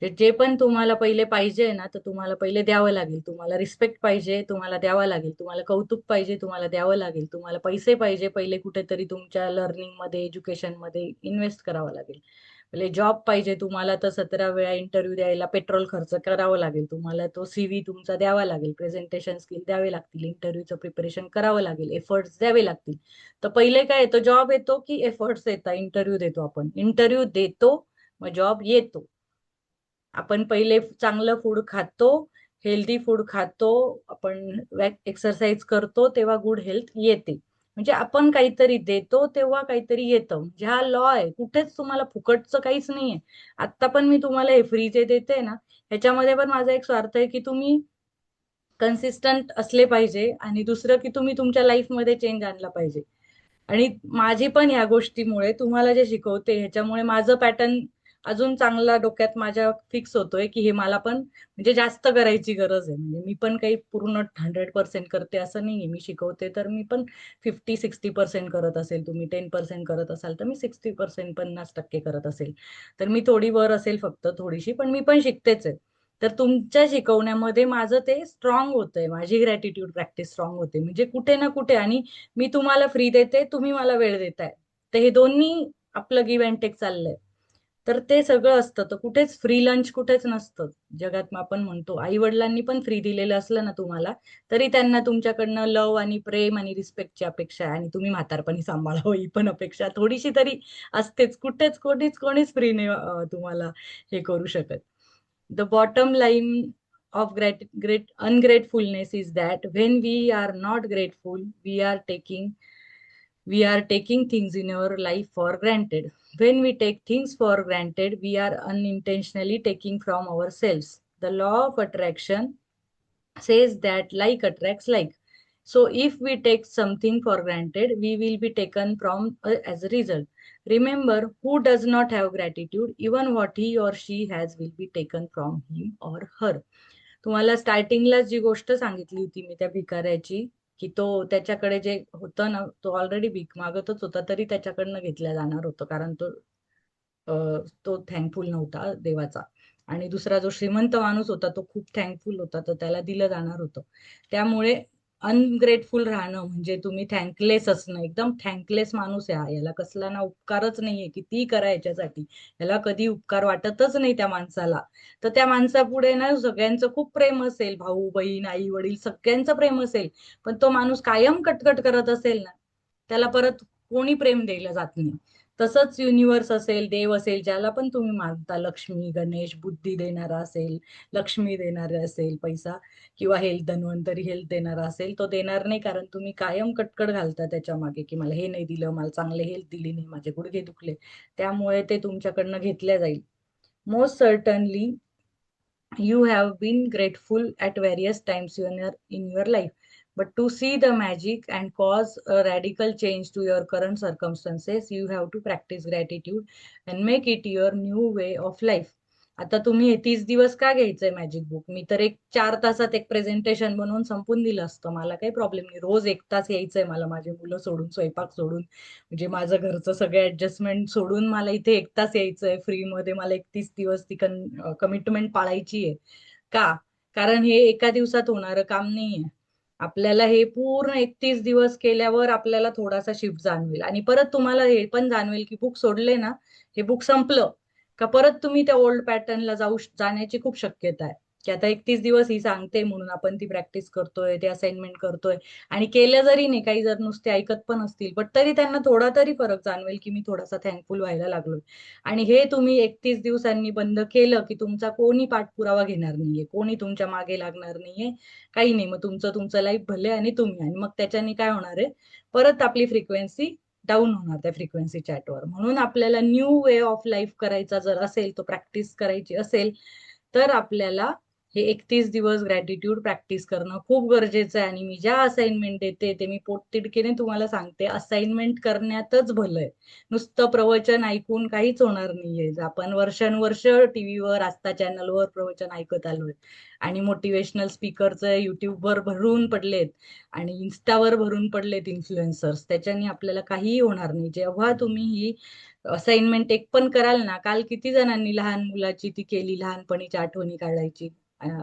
जे पण तुम्हाला पहिले पाहिजे ना, तर तुम्हाला पहिले द्यावं लागेल. तुम्हाला रिस्पेक्ट पाहिजे, तुम्हाला द्यावा लागेल. तुम्हाला कौतुक पाहिजे, तुम्हाला द्यावं लागेल. तुम्हाला पैसे पाहिजे, पहिले कुठेतरी तुमच्या लर्निंगमध्ये, एज्युकेशनमध्ये इन्व्हेस्ट करावं लागेल. पहिले जॉब पाहिजे तुम्हाला, तर 17 वेळा इंटरव्ह्यू द्यायला पेट्रोल खर्च करावं लागेल. तुम्हाला तो सीव्ही तुमचा द्यावा लागेल, प्रेझेंटेशन स्किल द्यावे लागतील, इंटरव्ह्यूचं प्रिपरेशन करावं लागेल, एफर्ट्स द्यावे लागतील. तर पहिले काय येतो, जॉब येतो की एफर्ट्स येतात? इंटरव्ह्यू देतो आपण, इंटरव्ह्यू देतो, मग जॉब येतो. आपण पहिले चांगलं फूड खातो, हेल्दी फूड खातो, आपण एक्सरसाइज करतो, तेव्हा गुड हेल्थ येते. म्हणजे आपण काहीतरी देतो तेव्हा काहीतरी येतं. म्हणजे हा लॉ आहे, कुठेच तुम्हाला फुकटचं काहीच नाहीये. आता पण मी तुम्हाला हे फ्रीचे देते ना, ह्याच्यामध्ये पण माझा एक स्वार्थ आहे की तुम्ही कन्सिस्टंट असले पाहिजे, आणि दुसरं की तुम्ही तुमच्या लाईफमध्ये चेंज आणला पाहिजे. आणि माझी पण ह्या गोष्टीमुळे तुम्हाला जे शिकवते ह्याच्यामुळे माझं पॅटर्न अजून चांगला डोक्यात माझ्या फिक्स होतोय की हे मला पण म्हणजे जास्त करायची गरज आहे. म्हणजे मी पण काही पूर्ण 100% करते असं नाहीये. मी शिकवते तर मी पण 50-60% करत असेल, तुम्ही 10% करत असाल तर मी 60%, 50% करत असेल. तर मी थोडी वर असेल, फक्त थोडीशी, पण मी पण शिकतेच आहे. तर तुमच्या शिकवण्यामध्ये माझं ते स्ट्रॉंग होतंय, माझी ग्रॅटिट्यूड प्रॅक्टिस स्ट्रॉंग होते, म्हणजे कुठे ना कुठे. आणि मी तुम्हाला फ्री देते, तुम्ही मला वेळ देताय, तर हे दोन्ही आपलं गिव्ह अँड टेक चाललंय. तर ते सगळं असतं, तर कुठेच फ्री लंच कुठेच नसतं जगात. मग आपण म्हणतो आई वडिलांनी पण फ्री दिलेलं असलं ना तुम्हाला, तरी त्यांना तुमच्याकडनं लव आणि प्रेम आणि रिस्पेक्टची अपेक्षा आहे, आणि तुम्ही म्हातारपणी सांभाळावं ही पण अपेक्षा थोडीशी तरी असतेच. कुठेच कोणीच फ्री नाही तुम्हाला हे करू शकत. The bottom line of great ungratefulness is that when we are not grateful, we are taking things in our life for granted. When we take things for granted, we are unintentionally taking from ourselves. The law of attraction says that like attracts like. So if we take something for granted, we will be taken from as a result. Remember, who does not have gratitude, even what he or she has will be taken from him or her. तुम्हाला स्टार्टिंगला जी गोष्ट सांगितली होती मी त्या भिकाऱ्याची, की तो त्याच्याकडे जे होतं ना, तो ऑलरेडी भीक मागतच होता, तरी त्याच्याकडनं घेतल्या जाणार होतं, कारण तो थँकफुल नव्हता देवाचा. आणि दुसरा जो श्रीमंत माणूस होता तो खूप थँकफुल होता, तर त्याला दिलं जाणार होतं. त्यामुळे अनग्रेटफुल राहणं म्हणजे तुम्ही थँकलेस असणं. एकदम थँकलेस माणूस आहे हा, याला कसला ना उपकारच नाहीये, किती करा याच्यासाठी, याला कधी उपकार वाटतच नाही त्या माणसाला. तर त्या माणसापुढे ना सगळ्यांचं खूप प्रेम असेल, भाऊ बहीण आई वडील सगळ्यांचं प्रेम असेल, पण तो माणूस कायम कटकट करत असेल ना, त्याला परत कोणी प्रेम द्यायला जात नाही. तसंच युनिव्हर्स असेल, देव असेल, ज्याला पण तुम्ही मानता, लक्ष्मी गणेश बुद्धी देणारा असेल, लक्ष्मी देणारा असेल पैसा, किंवा हेल्थ धन्वंतरी हेल्थ देणारा असेल, तो देणार नाही, कारण तुम्ही कायम कटकट घालता त्याच्या मागे की मला हे नाही दिलं, मला चांगले हेल्थ दिली नाही, माझे गुडघे दुखले, त्यामुळे ते तुमच्याकडनं घेतल्या जाईल. Most certainly you have been grateful at various times in your life, but to see the magic and cause a radical change to your current circumstances, you have to practice gratitude and make it your new way of life. आता तुम्ही हे 30 दिवस का घ्यायचंय magic book? मी तर एक 4 तासात एक प्रेझेंटेशन बनवून संपून दिलं असतं, मला काही प्रॉब्लेम नाही. रोज 1 तास यायचंय मला, माझे मुलं सोडून, स्वयंपाक सोडून, म्हणजे माझं घरचं सगळं ऍडजस्टमेंट सोडून मला इथे 1 तास यायचंय फ्री मध्ये. मला 31 दिवस ती कमिटमेंट पाळायची आहे. का? कारण हे एका दिवसात होणारं काम नाहीये. आपल्याला हे पूर्ण 31 दिवस केल्यावर आपल्याला थोडासा शिफ्ट जाणवेल, आणि परत तुम्हाला हे पण जाणवेल की बुक सोडले ना, हे बुक संपलं का परत तुम्ही त्या ओल्ड पॅटर्नला जाण्याची खूप शक्यता आहे. की आता 31 दिवस ही सांगते म्हणून आपण ती प्रॅक्टिस करतोय, ते असाइनमेंट करतोय, आणि केलं जरी नाही, काही जर नुसते ऐकत पण असतील, पण तरी त्यांना थोडा तरी फरक जाणवेल की मी थोडासा थँकफुल व्हायला लागलोय. आणि हे तुम्ही 31 दिवसांनी बंद केलं की तुमचा कोणी पाठपुरावा घेणार नाहीये, कोणी तुमच्या मागे लागणार नाहीये, काही नाही. मग तुमचं तुमचं लाईफ भले, आणि तुम्ही, आणि मग त्याच्याने काय होणार आहे, परत आपली फ्रिक्वेन्सी डाऊन होणार त्या फ्रिक्वेन्सी चॅटवर. म्हणून आपल्याला न्यू वे ऑफ लाईफ करायचा जर असेल, तो प्रॅक्टिस करायची असेल, तर आपल्याला हे 31 दिवस ग्रॅटिट्यूड प्रॅक्टिस करणं खूप गरजेचं आहे. आणि मी ज्या असाइनमेंट देते ते मी पोटतिडकीने तुम्हाला सांगते, असाइनमेंट करण्यातच भलं आहे. नुसतं प्रवचन ऐकून काहीच होणार नाहीये. आपण वर्षानुवर्ष टीव्हीवर, आस्था चॅनलवर प्रवचन ऐकत आलोय आणि मोटिवेशनल स्पीकरचे युट्यूबवर भरून पडलेत आणि इन्स्टावर भरून पडलेत इन्फ्लुएन्सर्स. त्याच्याने आपल्याला काहीही होणार नाही. जेव्हा तुम्ही ही असाइनमेंट एक पण कराल ना, काल किती जणांनी लहान मुलाची ती केली, लहानपणीच्या आठवणी काढायची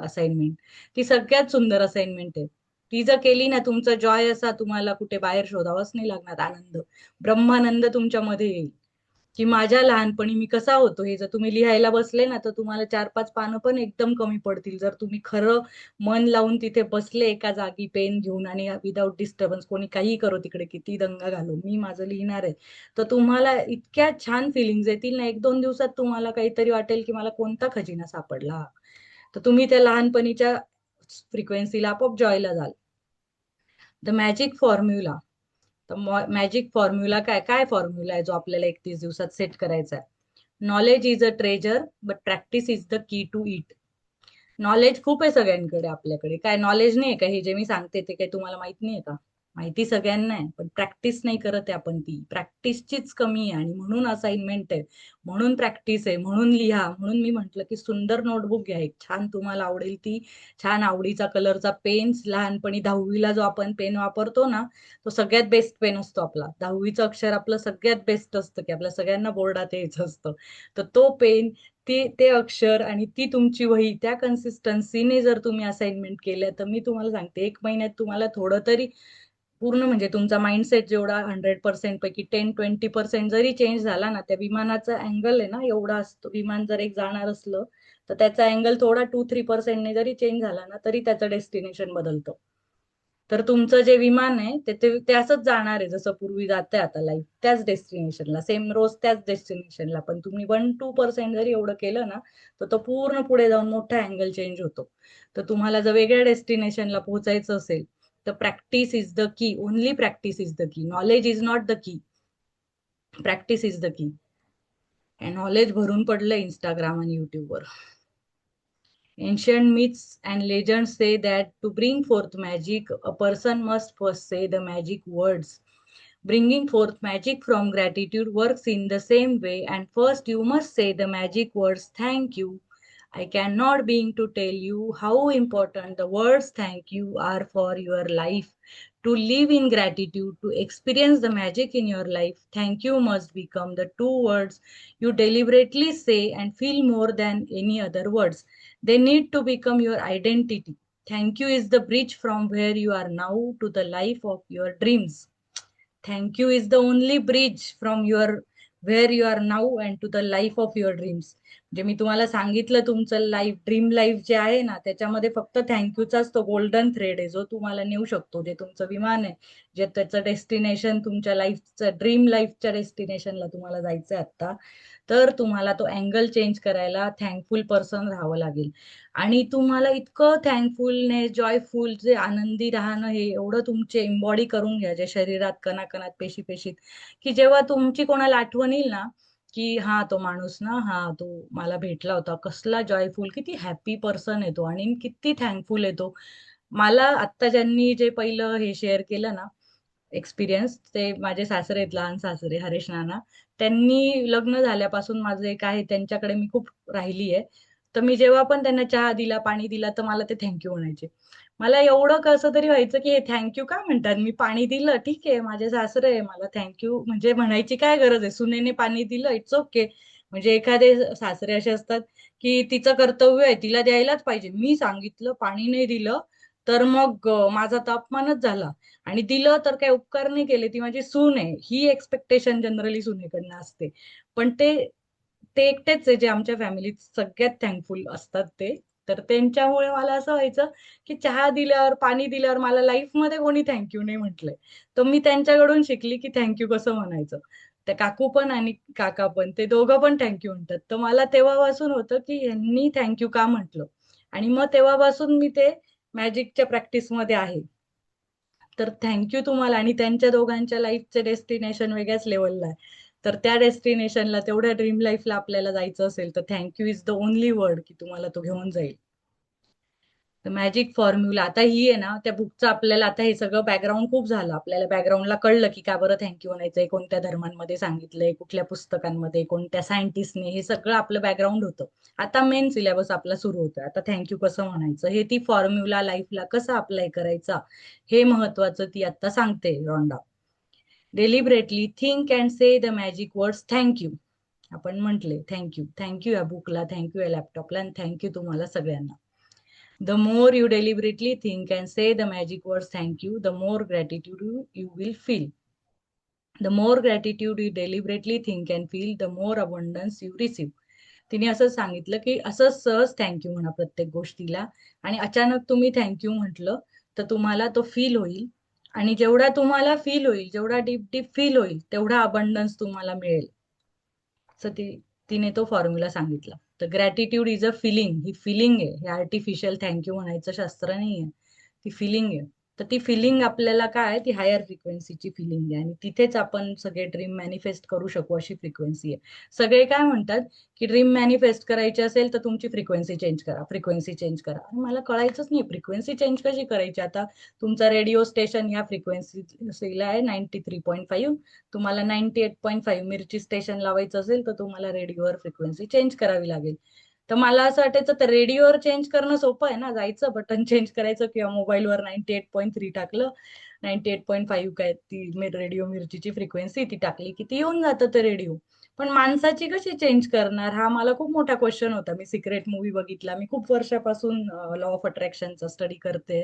असाइनमेंट, ती सगळ्यात सुंदर असाइनमेंट आहे. ती जर केली ना, तुमचा जॉय असा तुम्हाला कुठे बाहेर शोधावाच नाही लागणार. आनंद, ब्रह्मानंद तुमच्यामध्ये येईल की माझ्या लहानपणी मी कसा होतो. हे जर तुम्ही लिहायला बसले ना, तर तुम्हाला 4-5 पानं पण एकदम कमी पडतील. जर तुम्ही खरं मन लावून तिथे बसले एका जागी पेन घेऊन आणि विदाऊट डिस्टर्बन्स, कोणी काही करो तिकडे, किती दंगा घालो, मी माझं लिहिणार आहे, तर तुम्हाला इतक्या छान फिलिंग्ज येतील ना. 1-2 दिवसात तुम्हाला काहीतरी वाटेल की मला कोणता खजिना सापडला. तर तुम्ही त्या लहानपणीच्या फ्रिक्वेन्सीला आपोआप जॉयला जाल. The magic formula. तर मॅजिक फॉर्म्युला काय काय फॉर्म्युला आहे जो आपल्याला 31 दिवसात सेट करायचा आहे? Knowledge is a treasure but practice is the key to it. Knowledge खूप आहे सगळ्यांकडे. आपल्याकडे काय नॉलेज नाही आहे का? हे जे मी सांगते ते काही तुम्हाला माहित नाहीये का? माहिती सगळ्यांना आहे, पण प्रॅक्टिस नाही करत आहे आपण. ती प्रॅक्टिसचीच कमी आहे आणि म्हणून असाइनमेंट आहे, म्हणून प्रॅक्टिस आहे, म्हणून लिहा. म्हणून मी म्हंटल की सुंदर नोटबुक घ्या, एक छान तुम्हाला आवडेल ती, छान आवडीचा कलरचा पेन्स. लहानपणी 10वीला जो आपण पेन वापरतो ना, तो सगळ्यात बेस्ट पेन असतो आपला. 10वीचं अक्षर आपलं सगळ्यात बेस्ट असतं, की आपल्या सगळ्यांना बोर्डात यायचं असतं. तर तो पेन, ते अक्षर आणि ती तुमची वही, त्या कन्सिस्टन्सीने जर तुम्ही असाइनमेंट केल्या, तर मी तुम्हाला सांगते 1 महिन्यात तुम्हाला थोडं तरी पूर्ण, म्हणजे तुमचा माइंडसेट जेवढा 100% पैकी 10-20% जरी चेंज झाला ना, त्या विमानाचा अँगल आहे ना एवढा असतो. विमान जर एक जाणार असलं तर त्याचा अँगल थोडा 2-3% जरी चेंज झाला ना, तरी त्याचं डेस्टिनेशन बदलतं. तर तुमचं जे विमान आहे ते असंच जाणार आहे जसं पूर्वी जाते आता लाईफ, त्याच डेस्टिनेशनला, सेम रोज त्याच डेस्टिनेशनला. पण तुम्ही 1-2% जरी एवढं केलं ना, तर तो पूर्ण पुढे जाऊन मोठा अँगल चेंज होतो. तर तुम्हाला जर वेगळ्या डेस्टिनेशनला पोहोचायचं असेल, तर प्रॅक्टिस इज द की. ओनली प्रॅक्टिस इज द की. Knowledge is not the key, practice is the की. नॉलेज भरून पडलं इंस्टाग्राम आणि युट्यूबवर. Ancient myths and legends say that to bring forth magic, a person must first say the magic words. Bringing forth magic from gratitude works in the same way, and first you must say the magic words thank you. I cannot begin to tell you how important the words thank you are for your life. To live in gratitude, to experience the magic in your life, thank you must become the two words you deliberately say and feel more than any other words. They need to become your identity. Thank you is the bridge from where you are now to the life of your dreams. Thank you is the only bridge from your where you are now and to the life of your dreams. जे मी तुम्हाला सांगितलं, तुमचं life, dream life जे आहे ना, त्याच्यामध्ये फक्त थँक्यूचाच तो गोल्डन थ्रेड आहे जो तुम्हाला नेऊ शकतो. जे तुमचं विमान आहे, जे त्याचं डेस्टिनेशन, तुमच्या लाईफचं ड्रीम लाईफच्या डेस्टिनेशनला तुम्हाला जायचंय आता, तर तुम्हाला तो अँगल चेंज करायला थँकफुल पर्सन राहावं लागेल. आणि तुम्हाला इतकं थँकफुलनेस, जॉयफुल, जे आनंदी राहणं, हे एवढं तुमचे एम्बॉडी करून घ्या, जे शरीरात, कणाकणात, पेशीत, की जेव्हा तुमची कोणाला आठवण येईल ना, की हा तो माणूस ना, हा तो मला भेटला होता, कसला जॉयफुल, किती हॅपी पर्सन आहे तो आणि किती थँकफुल आहे तो. मला आत्ता ज्यांनी जे पहिलं हे शेअर केलं ना एक्सपिरियन्स, ते माझे सासरे आहेत, लहान सासरे हरेश नाना. त्यांनी लग्न झाल्यापासून माझं एक आहे, त्यांच्याकडे मी खूप राहिली आहे. तर मी जेव्हा पण त्यांना चहा दिला, पाणी दिला, तर मला ते थँक्यू म्हणायचे. मला एवढं कसं तरी व्हायचं की हे थँक्यू का म्हणतात? मी पाणी दिलं, ठीक आहे, माझे सासरे आहे, मला थँक्यू म्हणजे म्हणायची काय गरज आहे? सुनेने पाणी दिलं, इट्स ओके. म्हणजे एखादे सासरे असे असतात की तिचं कर्तव्य आहे, तिला द्यायलाच पाहिजे. मी सांगितलं पाणी नाही दिलं तर मग माझा तर अपमानच झाला, आणि दिलं तर काही उपकार नाही केले, ती माझी सून आहे, ही एक्सपेक्टेशन जनरली सुनेकडनं असते. पण ते ते एकटेच आहे जे आमच्या फॅमिलीत सगळ्यात थँकफुल असतात ते. तर त्यांच्यामुळे मला असं व्हायचं की चहा दिल्यावर, पाणी दिल्यावर मला लाईफमध्ये कोणी थँक्यू नाही म्हटलंय. तर मी त्यांच्याकडून शिकली की थँक्यू कसं म्हणायचं. त्या काकू पण आणि काका पण, ते दोघं पण थँक्यू म्हणतात. तर मला तेव्हापासून होतं की यांनी थँक्यू का म्हटलं, आणि मग तेव्हापासून मी ते मॅजिकच्या प्रॅक्टिसमध्ये आहे. तर थँक्यू तुम्हाला. आणि त्यांच्या दोघांच्या लाईफचे डेस्टिनेशन वेगळ्याच लेवलला आहे. तर त्या डेस्टिनेशनला, तेवढ्या ड्रीम लाईफला आपल्याला जायचं असेल, तर thank you is the only word की तुम्हाला तो घेऊन जाईल. मॅजिक फॉर्म्युला आता ही आहे ना, त्या बुकचं आपल्याला आता हे सगळं बॅकग्राऊंड खूप झालं. आपल्याला बॅकग्राऊंडला कळलं की का बरं थँक्यू म्हणायचंय, कोणत्या धर्मांमध्ये सांगितलंय, कुठल्या पुस्तकांमध्ये, कोणत्या सायंटिस्टने, हे सगळं आपलं बॅकग्राऊंड होतं. आता मेन सिलेबस आपला सुरू होतोय. आता थँक्यू कसं म्हणायचं, हे ती फॉर्म्युला लाईफला कसा अप्लाय करायचा, हे महत्वाचं ती आता सांगते Rhonda. Deliberately think and say the magic words thank you. आपण म्हटले थँक्यू, थँक्यू या बुकला, थँक्यू या लॅपटॉपला, आणि थँक्यू तुम्हाला सगळ्यांना. The more you deliberately think and say the magic words thank you, the more gratitude you will feel. The more gratitude you deliberately think and feel, the more abundance you receive. तिने असं सांगितलं की असं सहज thank you म्हणा प्रत्येक गोष्टीला, आणि अचानक तुम्ही थँक्यू म्हटलं तर तुम्हाला तो फील होईल, आणि जेवढा तुम्हाला फील होईल, जेवढा डीप डीप फील होईल, तेवढा अबंडन्स तुम्हाला मिळेल. असं तिने तो फॉर्म्युला सांगितला. तर ग्रॅटिट्यूड इज अ फिलिंग, ही फिलिंग आहे, हे आर्टिफिशियल थँक्यू म्हणायचं शास्त्र नाहीये, ती फिलिंग आहे. तर ती फिलिंग आपल्याला काय, ती हायर फ्रिक्वेन्सीची फिलिंग आहे, आणि तिथेच आपण सगळे ड्रीम मॅनिफेस्ट करू शकू अशी फ्रिक्वेन्सी आहे. सगळे काय म्हणतात की ड्रीम मॅनिफेस्ट करायची असेल तर तुमची फ्रिक्वेन्सी चेंज करा, फ्रिक्वेन्सी चेंज करा. आणि मला कळायचंच नाही फ्रिक्वेन्सी चेंज कशी करायची. आता तुमचा रेडिओ स्टेशन या फ्रिक्वेन्सीला आहे 93.5, तुम्हाला 98.5 मिरची स्टेशन लावायचं असेल तर तुम्हाला रेडिओवर फ्रिक्वेन्सी चेंज करावी लागेल. तर मला असं वाटायचं तर रेडिओवर चेंज करणं सोपं आहे ना, जायचं बटन चेंज करायचं किंवा मोबाईलवर 98.3 टाकलं, 98.5 काय ती रेडिओ मिरचीची फ्रिक्वेन्सी ती टाकली की ती येऊन जातं ते रेडिओ. पण माणसाची कशी चेंज करणार, हा मला खूप मोठा क्वेश्चन होता. मी सिक्रेट मूवी बघितला, मी खूप वर्षापासून लॉ ऑफ अट्रॅक्शनचा स्टडी करते,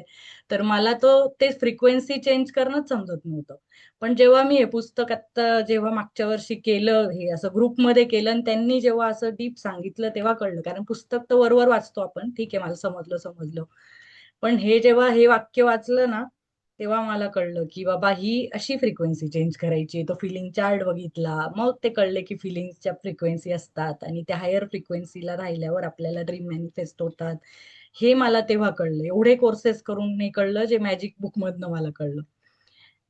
तर मला तो ते फ्रिक्वेन्सी चेंज करणंच समजत नव्हतं. पण जेव्हा मी हे पुस्तक आता जेव्हा मागच्या वर्षी केलं, हे असं ग्रुपमध्ये केलं, आणि त्यांनी जेव्हा असं डीप सांगितलं तेव्हा कळलं. कारण पुस्तक तर वरवर वाचतो आपण, ठीक आहे मला समजलं समजलं, पण हे जेव्हा हे वाक्य वाचलं ना, तेव्हा मला कळलं की बाबा ही अशी फ्रिक्वेन्सी चेंज करायची. तो फिलिंग चार्ट बघितला, मग ते कळले की फिलिंगच्या फ्रिक्वेन्सी असतात, आणि त्या हायर फ्रिक्वेन्सीला राहिल्यावर आपल्याला ड्रीम मॅनिफेस्ट होतात. हे मला तेव्हा कळलं. एवढे कोर्सेस करून नाही कळलं जे मॅजिक बुक मधनं मला कळलं.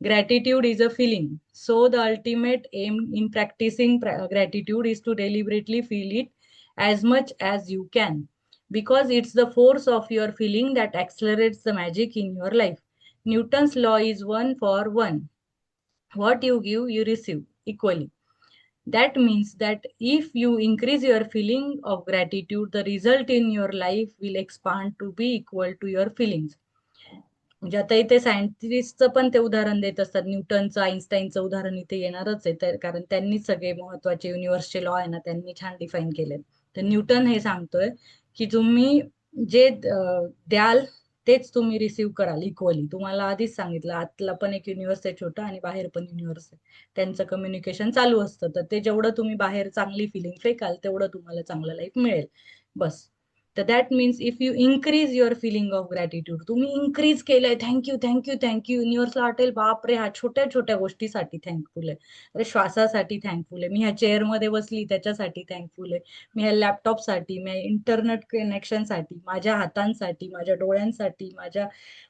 Gratitude is a feeling. So, the ultimate aim in practicing gratitude is to deliberately feel it as much as you can, because it's the force of your feeling that accelerates the magic in your life. Newton's law is one for one. What you give, you receive equally. That means that if you increase your feeling of gratitude, the result in your life will expand to be equal to your feelings. म्हणजे आता इथे सायंटिस्टचं पण ते उदाहरण देत असतात. न्यूटनचं, आईन्स्टाईनचं उदाहरण इथे येणारच आहे, तर कारण त्यांनी सगळे महत्वाचे युनिव्हर्सचे लॉ आहे ना, त्यांनी छान डिफाईन केले. तर न्यूटन हे सांगतोय की तुम्ही जे द्याल तेच तुम्ही रिसीव्ह कराल इक्वली. तुम्हाला आधीच सांगितलं, आतला पण एक युनिव्हर्स आहे छोटा आणि बाहेर पण युनिव्हर्स आहे, त्यांचं कम्युनिकेशन चालू असतं. तर ते जेवढं तुम्ही बाहेर चांगली फिलिंग फेकाल तेवढं तुम्हाला चांगलं लाईफ मिळेल. बस. तर that means if you increase your feeling of gratitude, तुम्ही इन्क्रीज केलंय थँक्यू थँक्यू थँक्यू, युनिव्हर्सला वाटेल बापरे हा छोट्या छोट्या गोष्टीसाठी थँकफुल आहे, अरे श्वासासाठी थँकफुल आहे, मी ह्या चेअरमध्ये बसली त्याच्यासाठी थँकफुल आहे, मी ह्या लॅपटॉपसाठी, मी इंटरनेट कनेक्शनसाठी, माझ्या हातांसाठी, माझ्या डोळ्यांसाठी, माझ्या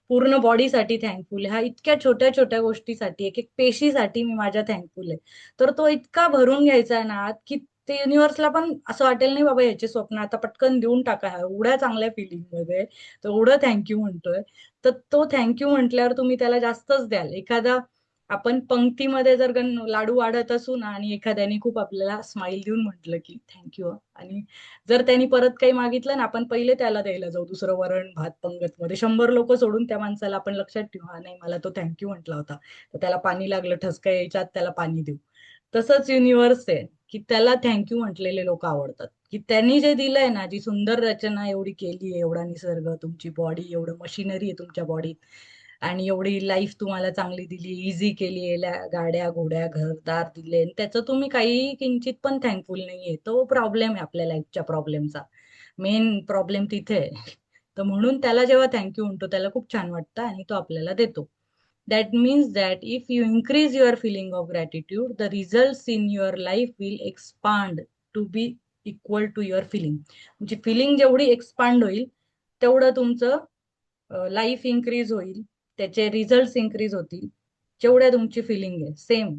पूर्ण बॉडीसाठी थँकफुल आहे. हा इतक्या छोट्या छोट्या गोष्टीसाठी, एक एक पेशीसाठी मी माझ्या थँकफुल आहे. तर तो इतका भरून घ्यायचा आहे ना की ते युनिव्हर्सला पण असं वाटेल नाही बाबा ह्याचे स्वप्न आता पटकन देऊन टाका, एवढ्या चांगल्या फिलिंग मध्ये तो एवढं थँक्यू म्हणतोय. तर तो थँक्यू म्हटल्यावर तुम्ही त्याला जास्तच द्याल. एखादा आपण पंक्तीमध्ये जर लाडू वाढत असू ना, आणि एखाद्याने खूप आपल्याला स्माइल देऊन म्हटलं की थँक्यू, आणि जर त्यांनी परत काही मागितलं ना, आपण पहिले त्याला द्यायला जाऊ दुसरं वरण भात पंगत मध्ये, 100 लोक सोडून त्या माणसाला आपण लक्षात ठेवू, हा नाही मला तो थँक्यू म्हटला होता, तर त्याला पाणी लागलं, ठसका यायच्या आत त्याला पाणी देऊ. तसंच युनिव्हर्स आहे की त्याला थँक्यू म्हटलेले लोक आवडतात. की त्यांनी जे दिलंय ना, जी सुंदर रचना एवढी केली आहे, एवढा निसर्ग, तुमची बॉडी, एवढं मशिनरी आहे तुमच्या बॉडीत, आणि एवढी लाईफ तुम्हाला चांगली दिली, इझी केली आहे, गाड्या घोड्या घरदार दिले, आणि त्याचं तुम्ही काही किंचित पण थँकफुल नाहीये. तो प्रॉब्लेम आहे आपल्या लाईफच्या प्रॉब्लेमचा, मेन प्रॉब्लेम तिथे आहे. तर म्हणून त्याला जेव्हा थँक्यू म्हणतो त्याला खूप छान वाटतं आणि तो आपल्याला देतो. That means that if you increase your feeling of gratitude, the results in your life will expand to be equal to your feeling. म्हणजे फिलिंग जेवढी एक्सपांड होईल तेवढं तुमचं लाईफ इन्क्रीज होईल, त्याचे रिझल्ट इन्क्रीज होतील, जेवढ्या तुमची फिलिंग आहे same.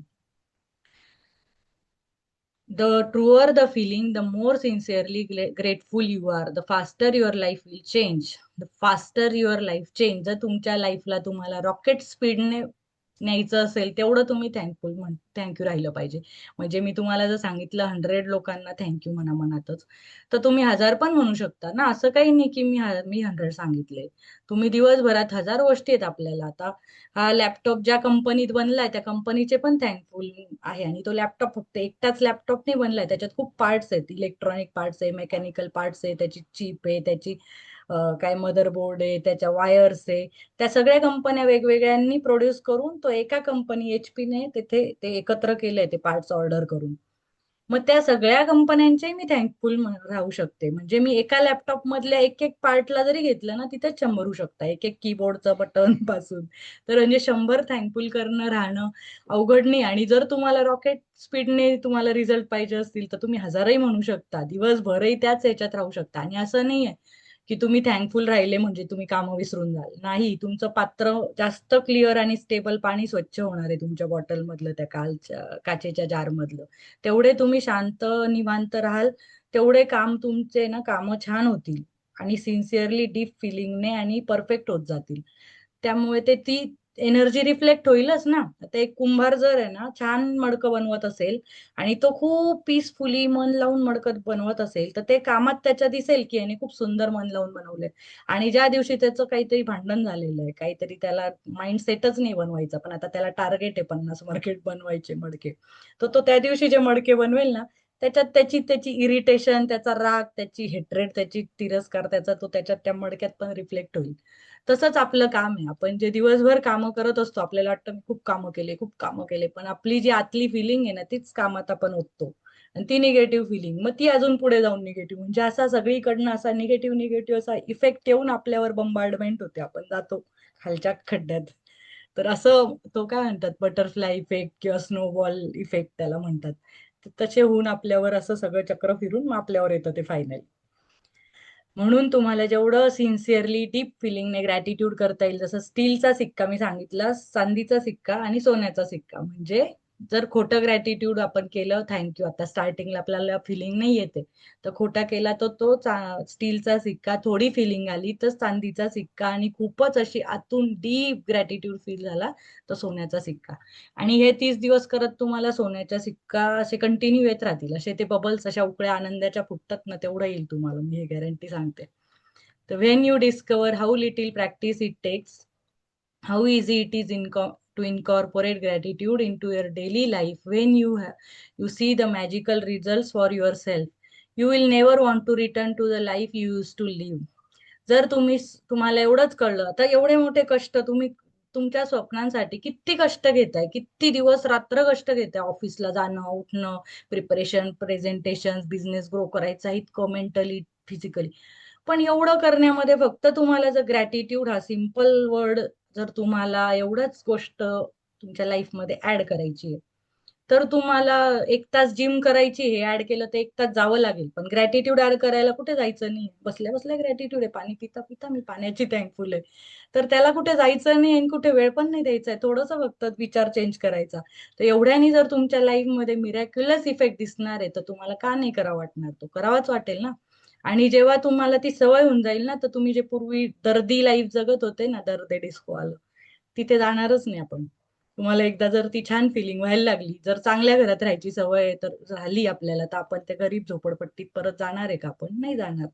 The truer the feeling, the more sincerely grateful you are, the faster your life will change. The faster your life change. जर तुमच्या लाईफला तुम्हाला रॉकेट स्पीडने न्यायचं असेल तेवढं तुम्ही थँक्यू राहिलं पाहिजे. म्हणजे मी तुम्हाला जर सांगितलं 100 लोकांना थँक्यू म्हणा मनातच, तर तुम्ही 1000 पण म्हणू शकता ना. असं काही नाही की मी 100 सांगितले. तुम्ही दिवसभरात 1000 गोष्टी आहेत आपल्याला. आता हा लॅपटॉप ज्या कंपनीत बनलाय त्या कंपनीचे पण थँकफुल आहे. आणि तो लॅपटॉप फक्त एकटाच लॅपटॉप नाही बनलाय, त्याच्यात खूप पार्ट्स आहेत. इलेक्ट्रॉनिक पार्ट्स आहे, मेकॅनिकल पार्ट्स आहे, त्याची चिप आहे, त्याची काय मदरबोर्ड आहे, त्याच्या वायर्स आहे. त्या सगळ्या कंपन्या वेगवेगळ्यांनी प्रोड्यूस करून तो एका कंपनी HP ने तिथे ते एकत्र केलंय ते पार्ट्स ऑर्डर करून. मग त्या सगळ्या कंपन्यांचे मी थँकफुल राहू शकते. म्हणजे मी एका लॅपटॉप मधल्या एक एक पार्टला जरी घेतलं ना, तिथेच 100 शकता, एक एक कीबोर्डचं बटन पासून. तर म्हणजे 100 थँकफुल करणं राहणं अवघड नाही. आणि जर तुम्हाला रॉकेट स्पीडने तुम्हाला रिझल्ट पाहिजे असतील तर तुम्ही 1000ही म्हणू शकता, दिवसभरही त्याच ह्याच्यात राहू शकता. आणि असं नाहीये की तुम्ही थँकफुल राहिले म्हणजे तुम्ही कामं विसरून जाल. नाही, तुमचं पात्र जास्त क्लिअर आणि स्टेबल पाणी स्वच्छ होणार आहे तुमच्या बॉटल मधलं, त्या काचेच्या जार मधलं. तेवढे तुम्ही शांत निवांत राहाल, तेवढे काम तुमचे ना कामं छान होतील आणि सिन्सिअरली डीप फिलिंगने आणि परफेक्ट होत जातील. त्यामुळे ती एनर्जी रिफ्लेक्ट होईलच ना. आता एक कुंभार जर आहे ना छान मडकं बनवत असेल आणि तो खूप पीसफुली मन लावून मडकं बनवत असेल, तर ते कामात त्याच्या दिसेल की याने खूप सुंदर मन लावून बनवलंय. आणि ज्या दिवशी त्याचं काहीतरी भांडण झालेलं आहे, काहीतरी त्याला माइंड सेटच नाही बनवायचा, पण आता त्याला टार्गेट आहे 50 मार्केट बनवायचे मडके, तर तो त्या दिवशी जे मडके बनवेल ना, त्याच्यात त्याची त्याची इरिटेशन, त्याचा राग, त्याची हेट्रेड, त्याची तिरस्कार, त्याचा तो त्याच्यात त्या मडक्यात पण रिफ्लेक्ट होईल. तसंच आपलं काम आहे. आपण जे दिवसभर कामं करत असतो, आपल्याला वाटतं मी खूप कामं केले, खूप कामं केले, पण आपली जी आतली फिलिंग आहे ना, तीच कामात आपण ओततो. आणि ती निगेटिव्ह फिलिंग, मग ती अजून पुढे जाऊन निगेटिव्ह, म्हणजे असा सगळीकडनं असा निगेटिव्ह निगेटिव्ह असा इफेक्ट येऊन आपल्यावर बंबार्डमेंट होते, आपण जातो खालच्या खड्ड्यात. तर असं तो काय म्हणतात, बटरफ्लाय इफेक्ट किंवा स्नोबॉल इफेक्ट त्याला म्हणतात. तर तसे होऊन आपल्यावर असं सगळं चक्र फिरून मग आपल्यावर येतं ते फायनल. म्हणून तुम्हाला जेवढं सिन्सिअरली डीप फिलिंगने ग्रॅटिट्यूड करता येईल, जसं स्टीलचा सिक्का मी सांगितला, चांदीचा सिक्का आणि सोन्याचा सिक्का. म्हणजे जर खोटं ग्रॅटिट्यूड आपण केलं, थँक्यू, आता स्टार्टिंगला आपल्याला फिलिंग नाही येते, तर खोटा केला तर तो स्टीलचा सिक्का, थोडी फिलिंग आली तर चांदीचा सिक्का, आणि खूपच अशी आतून डीप ग्रॅटिट्यूड फील झाला तर सोन्याचा सिक्का. आणि हे 30 दिवस करत तुम्हाला सोन्याचा सिक्का असे कंटिन्यू येत राहतील. असे ते बबल्स अशा उकळ्या आनंदाच्या फुटतात ना, तेवढं येईल तुम्हाला, मी हे गॅरंटी सांगते. तर when you discover how little practice it takes, how easy it is to incorporate gratitude into your daily life, when you see the magical results for yourself, you will never want to return to the life you used to live. जर तुम्हाला एवढंच कळलं, आता एवढे मोठे कष्ट तुम्ही तुमच्या स्वप्नांसाठी किती कष्ट घेताय, किती दिवस रात्र कष्ट घेताय, ऑफिसला जाणं, उठणं, प्रिपरेशन, प्रेझेंटेशन, बिझनेस ग्रो करायचा, इतकं मेंटली, फिजिकली. पण एवढं करण्यामध्ये फक्त तुम्हाला जर ग्रॅटिट्यूड हा सिम्पल वर्ड, जर तुम्हाला एवढंच गोष्ट तुमच्या लाईफमध्ये ऍड करायची आहे, तर तुम्हाला 1 तास जिम करायची, हे ऍड केलं तर 1 तास जावं लागेल. पण ग्रॅटिट्यूड ऍड करायला कुठे जायचं नाही, बसल्या बसल्या ग्रॅटिट्यूड आहे, पाणी पिता पिता मी पाण्याची थँकफुल आहे. तर त्याला कुठे जायचं नाही आणि कुठे वेळ पण नाही द्यायचा आहे, थोडंसं फक्त विचार चेंज करायचा. तर एवढ्यानी जर तुमच्या लाईफमध्ये मिरॅक्युलस इफेक्ट दिसणार आहे, तर तुम्हाला का नाही करा वाटणार, तो करावाच वाटेल ना. आणि जेव्हा तुम्हाला ती सवय होऊन जाईल ना, तर तुम्ही जे पूर्वी दर्दी लाईफ जगत होते ना, दर्दे डिस्को आलं, तिथे जाणारच नाही आपण. तुम्हाला एकदा जर ती छान फिलिंग व्हायला लागली, जर चांगल्या घरात राहायची सवय तर झाली आपल्याला, तर आपण त्या गरीब झोपडपट्टीत परत जाणार आहे का? आपण नाही जाणार.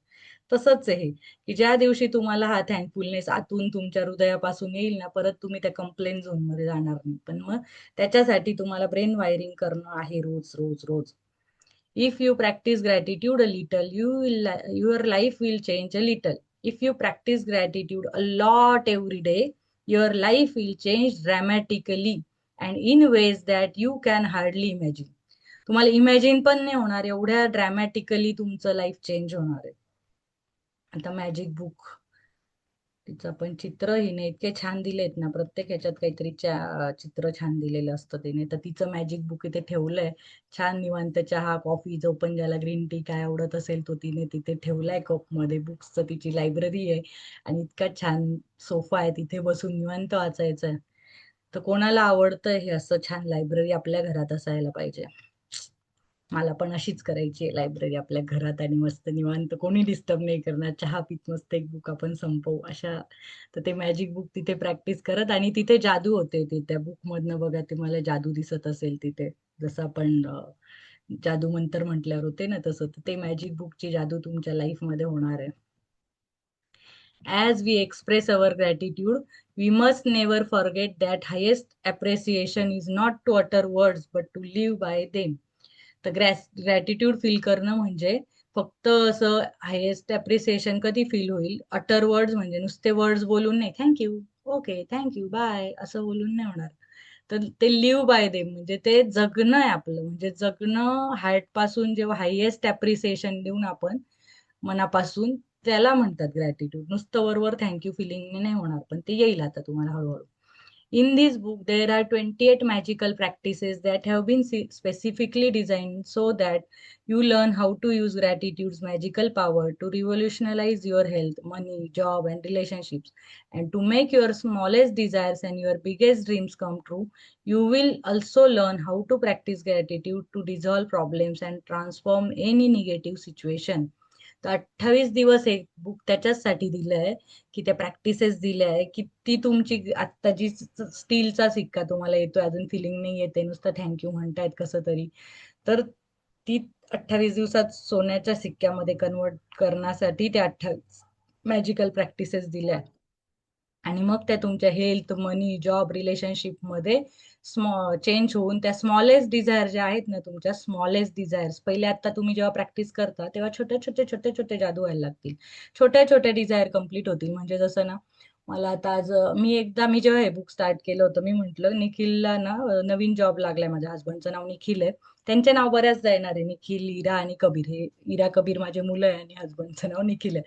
तसंच आहे हे, की ज्या दिवशी तुम्हाला हा थँकफुलनेस आतून तुमच्या हृदयापासून येईल ना, परत तुम्ही त्या कंप्लेन झोन मध्ये जाणार नाही. पण मग त्याच्यासाठी तुम्हाला ब्रेन वायरिंग करणं आहे रोज रोज रोज. If you practice gratitude a little, your life will change a little. If you practice gratitude a lot every day, your life will change dramatically and in ways that you can hardly imagine. तुम्हाला imagine पण नाही होणार एवढ्या ड्रॅमॅटिकली तुमचं life change होणार आहे. आता magic book, तिचं पण चित्र हिने इतके छान दिलेत ना, प्रत्येक ह्याच्यात काहीतरी चित्र छान दिलेलं असतं तिने. तर तिचं मॅजिक बुक इथे ठेवलंय. छान निवांत चहा, कॉफी, जो पण ज्याला ग्रीन टी काय आवडत असेल तो तिने तिथे ठेवलाय कप मध्ये. बुक्सचं तिची लायब्ररी आहे आणि इतका छान सोफा आहे, तिथे बसून निवांत वाचायचं. तर कोणाला आवडतं हे असं छान लायब्ररी आपल्या घरात असायला पाहिजे. मला पण अशीच करायची आहे लायब्ररी आपल्या घरात, आणि मस्त निवांत कोणी डिस्टर्ब नाही करणार, चहा पीत मस्त एक बुक आपण संपवू अशा. तर ते मॅजिक बुक तिथे प्रॅक्टिस करत, आणि तिथे जादू होते, ते त्या बुक मधनं बघा तुम्हाला जादू दिसत असेल तिथे, जसं आपण जादू मंत्र म्हटल्यावर होते ना तसं, तर ते मॅजिक बुकची जादू तुमच्या लाईफ मध्ये होणार आहे. As we express our gratitude, we must never forget that highest appreciation is not to utter words but to live by them. तर ग्रॅटिट्यूड फील करणं म्हणजे फक्त असं हायेस्ट अप्रिसिएशन कधी फील होईल, अटर वर्ड्स म्हणजे नुसते वर्ड्स बोलून नाही, थँक्यू, ओके, थँक्यू, बाय असं बोलून नाही होणार. तर ते लिव्ह बाय देम म्हणजे ते जगणं आहे आपलं, म्हणजे जगणं हार्ट पासून जेव्हा हायेस्ट अप्रिसिएशन देऊन आपण मनापासून, त्याला म्हणतात ग्रॅटिट्यूड. नुसतं वरवर थँक्यू फिलिंग नाही होणार, पण ते येईल आता तुम्हाला हळूहळू. In this book, there are 28 magical practices that have been specifically designed so that you learn how to use gratitude's magical power to revolutionize your health, money, job, and relationships. And to make your smallest desires and your biggest dreams come true, you will also learn how to practice gratitude to resolve problems and transform any negative situation. तर 28 दिवस एक book त्याच्याचसाठी दिलंय, की त्या practices दिल्या आहे, की ती तुमची आत्ता जी स्टीलचा सिक्का तुम्हाला येतोय, अजून फिलिंग नाही येते, नुसतं थँक्यू म्हणतायत कसं तरी, तर ती 28 दिवसात सोन्याच्या सिक्क्यामध्ये कन्वर्ट करण्यासाठी त्या 28 मॅजिकल प्रॅक्टिसेस दिल्या. आणि मग त्या तुमच्या हेल्थ, मनी, जॉब, रिलेशनशिप मध्ये चेंज होऊन त्या स्मॉलेस्ट डिझायर ज्या आहेत ना, तुमच्या स्मॉलेस्ट डिझायर्स पहिले, आता तुम्ही जेव्हा प्रॅक्टिस करता तेव्हा छोटे छोटे छोटे छोटे जादू व्हायला लागतील, छोट्या छोट्या डिझायर कम्प्लीट होतील. म्हणजे जसं ना, मला आता आज मी जेव्हा हे बुक स्टार्ट केलं होतं, मी म्हंटल निखिलला ना नवीन जॉब लागलाय, माझ्या हस्बंडचं नाव निखिल आहे, त्यांचे नाव बऱ्याचदा येणार आहे, निखिल, इरा आणि कबीर. हे इरा कबीर माझे मुलं आहे आणि हस्बंडचं नाव निखिल आहे.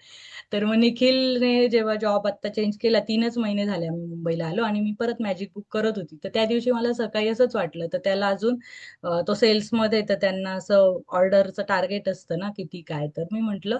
तर मग निखिलने जेव्हा जॉब आता चेंज केला, 3च महिने झाले आम्ही मुंबईला आलो, आणि मी परत मॅजिक बुक करत होती, तर त्या दिवशी मला सकाळी असंच वाटलं. तर त्याला अजून तो सेल्समध्ये, तर त्यांना असं ऑर्डरचं टार्गेट असतं ना किती काय, तर मी म्हंटल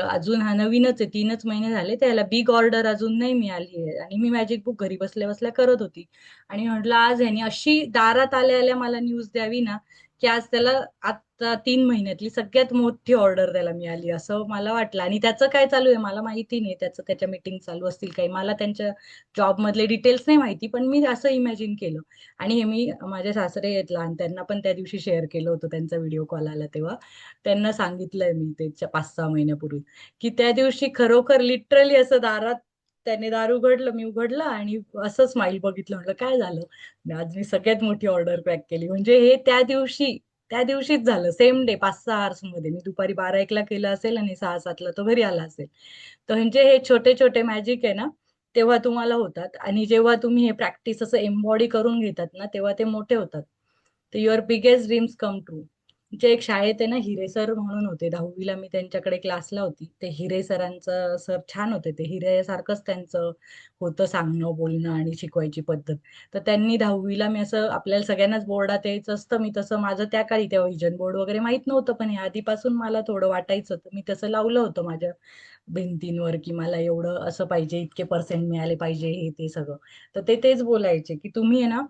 अजून हा नवीनच आहे, 3च महिने झाले, त्याला बिग ऑर्डर अजून नाही मिळाली आहे, आणि मी मॅजिक बुक घरी बसल्या बसल्या करत होती, आणि म्हटलं आज ह्यानी अशी दारात आल्या आल्या मला न्यूज द्यावी ना, की आज त्याला आता 3 महिन्यातली सगळ्यात मोठी ऑर्डर त्याला मिळाली असं मला वाटलं. आणि त्याचं काय चालू आहे मला माहिती नाही, त्याच्या मीटिंग चालू असतील काही, मला त्यांच्या जॉब मधले डिटेल्स नाही माहिती, पण मी असं इमॅजिन केलं. आणि हे मी माझे सासरे आहेत लहान, त्यांना पण त्या दिवशी शेअर केलं होतं, त्यांचा व्हिडिओ कॉल आला तेव्हा त्यांना सांगितलंय मी, त्याच्या 5-6 महिन्यापूर्वी, की त्या दिवशी खरोखर लिटरली असं दारात त्याने दार उघडलं, मी उघडलं, आणि असं स्माईल बघितलं, म्हटलं काय झालं, आज मी सगळ्यात मोठी ऑर्डर पॅक केली. म्हणजे हे त्या दिवशीच झालं, सेम डे, 5-6 आवर्स मध्ये. मी दुपारी 12-1 ला केलं असेल, आणि 6-7 ला तो घरी आला असेल. तर म्हणजे हे छोटे छोटे मॅजिक आहे ना, तेव्हा तुम्हाला होतात, आणि जेव्हा तुम्ही हे प्रॅक्टिस असं एम्बॉडी करून घेतात ना, तेव्हा ते मोठे होतात. तर your biggest dreams come true. जे एक शाळेत आहे ना, हिरे सर म्हणून होते, 10वी ला मी त्यांच्याकडे क्लासला होती, ते हिरे सरांचं सर छान होते, ते हिरे सारखंच त्यांचं होतं सांगणं, बोलणं आणि शिकवायची पद्धत. तर त्यांनी 10वी ला, मी असं आपल्याला सगळ्यांनाच बोर्डात यायचं असतं, मी तसं माझं त्या काळी तेव्हा विजन बोर्ड वगैरे माहित नव्हतं, पण हे आधीपासून मला थोडं वाटायचं, तर मी तसं लावलं होतं माझ्या भिंतींवर, की मला एवढं असं पाहिजे, इतके पर्सेंट मिळाले पाहिजे, हे ते सगळं. तर ते तेच बोलायचे, की तुम्ही आहे ना,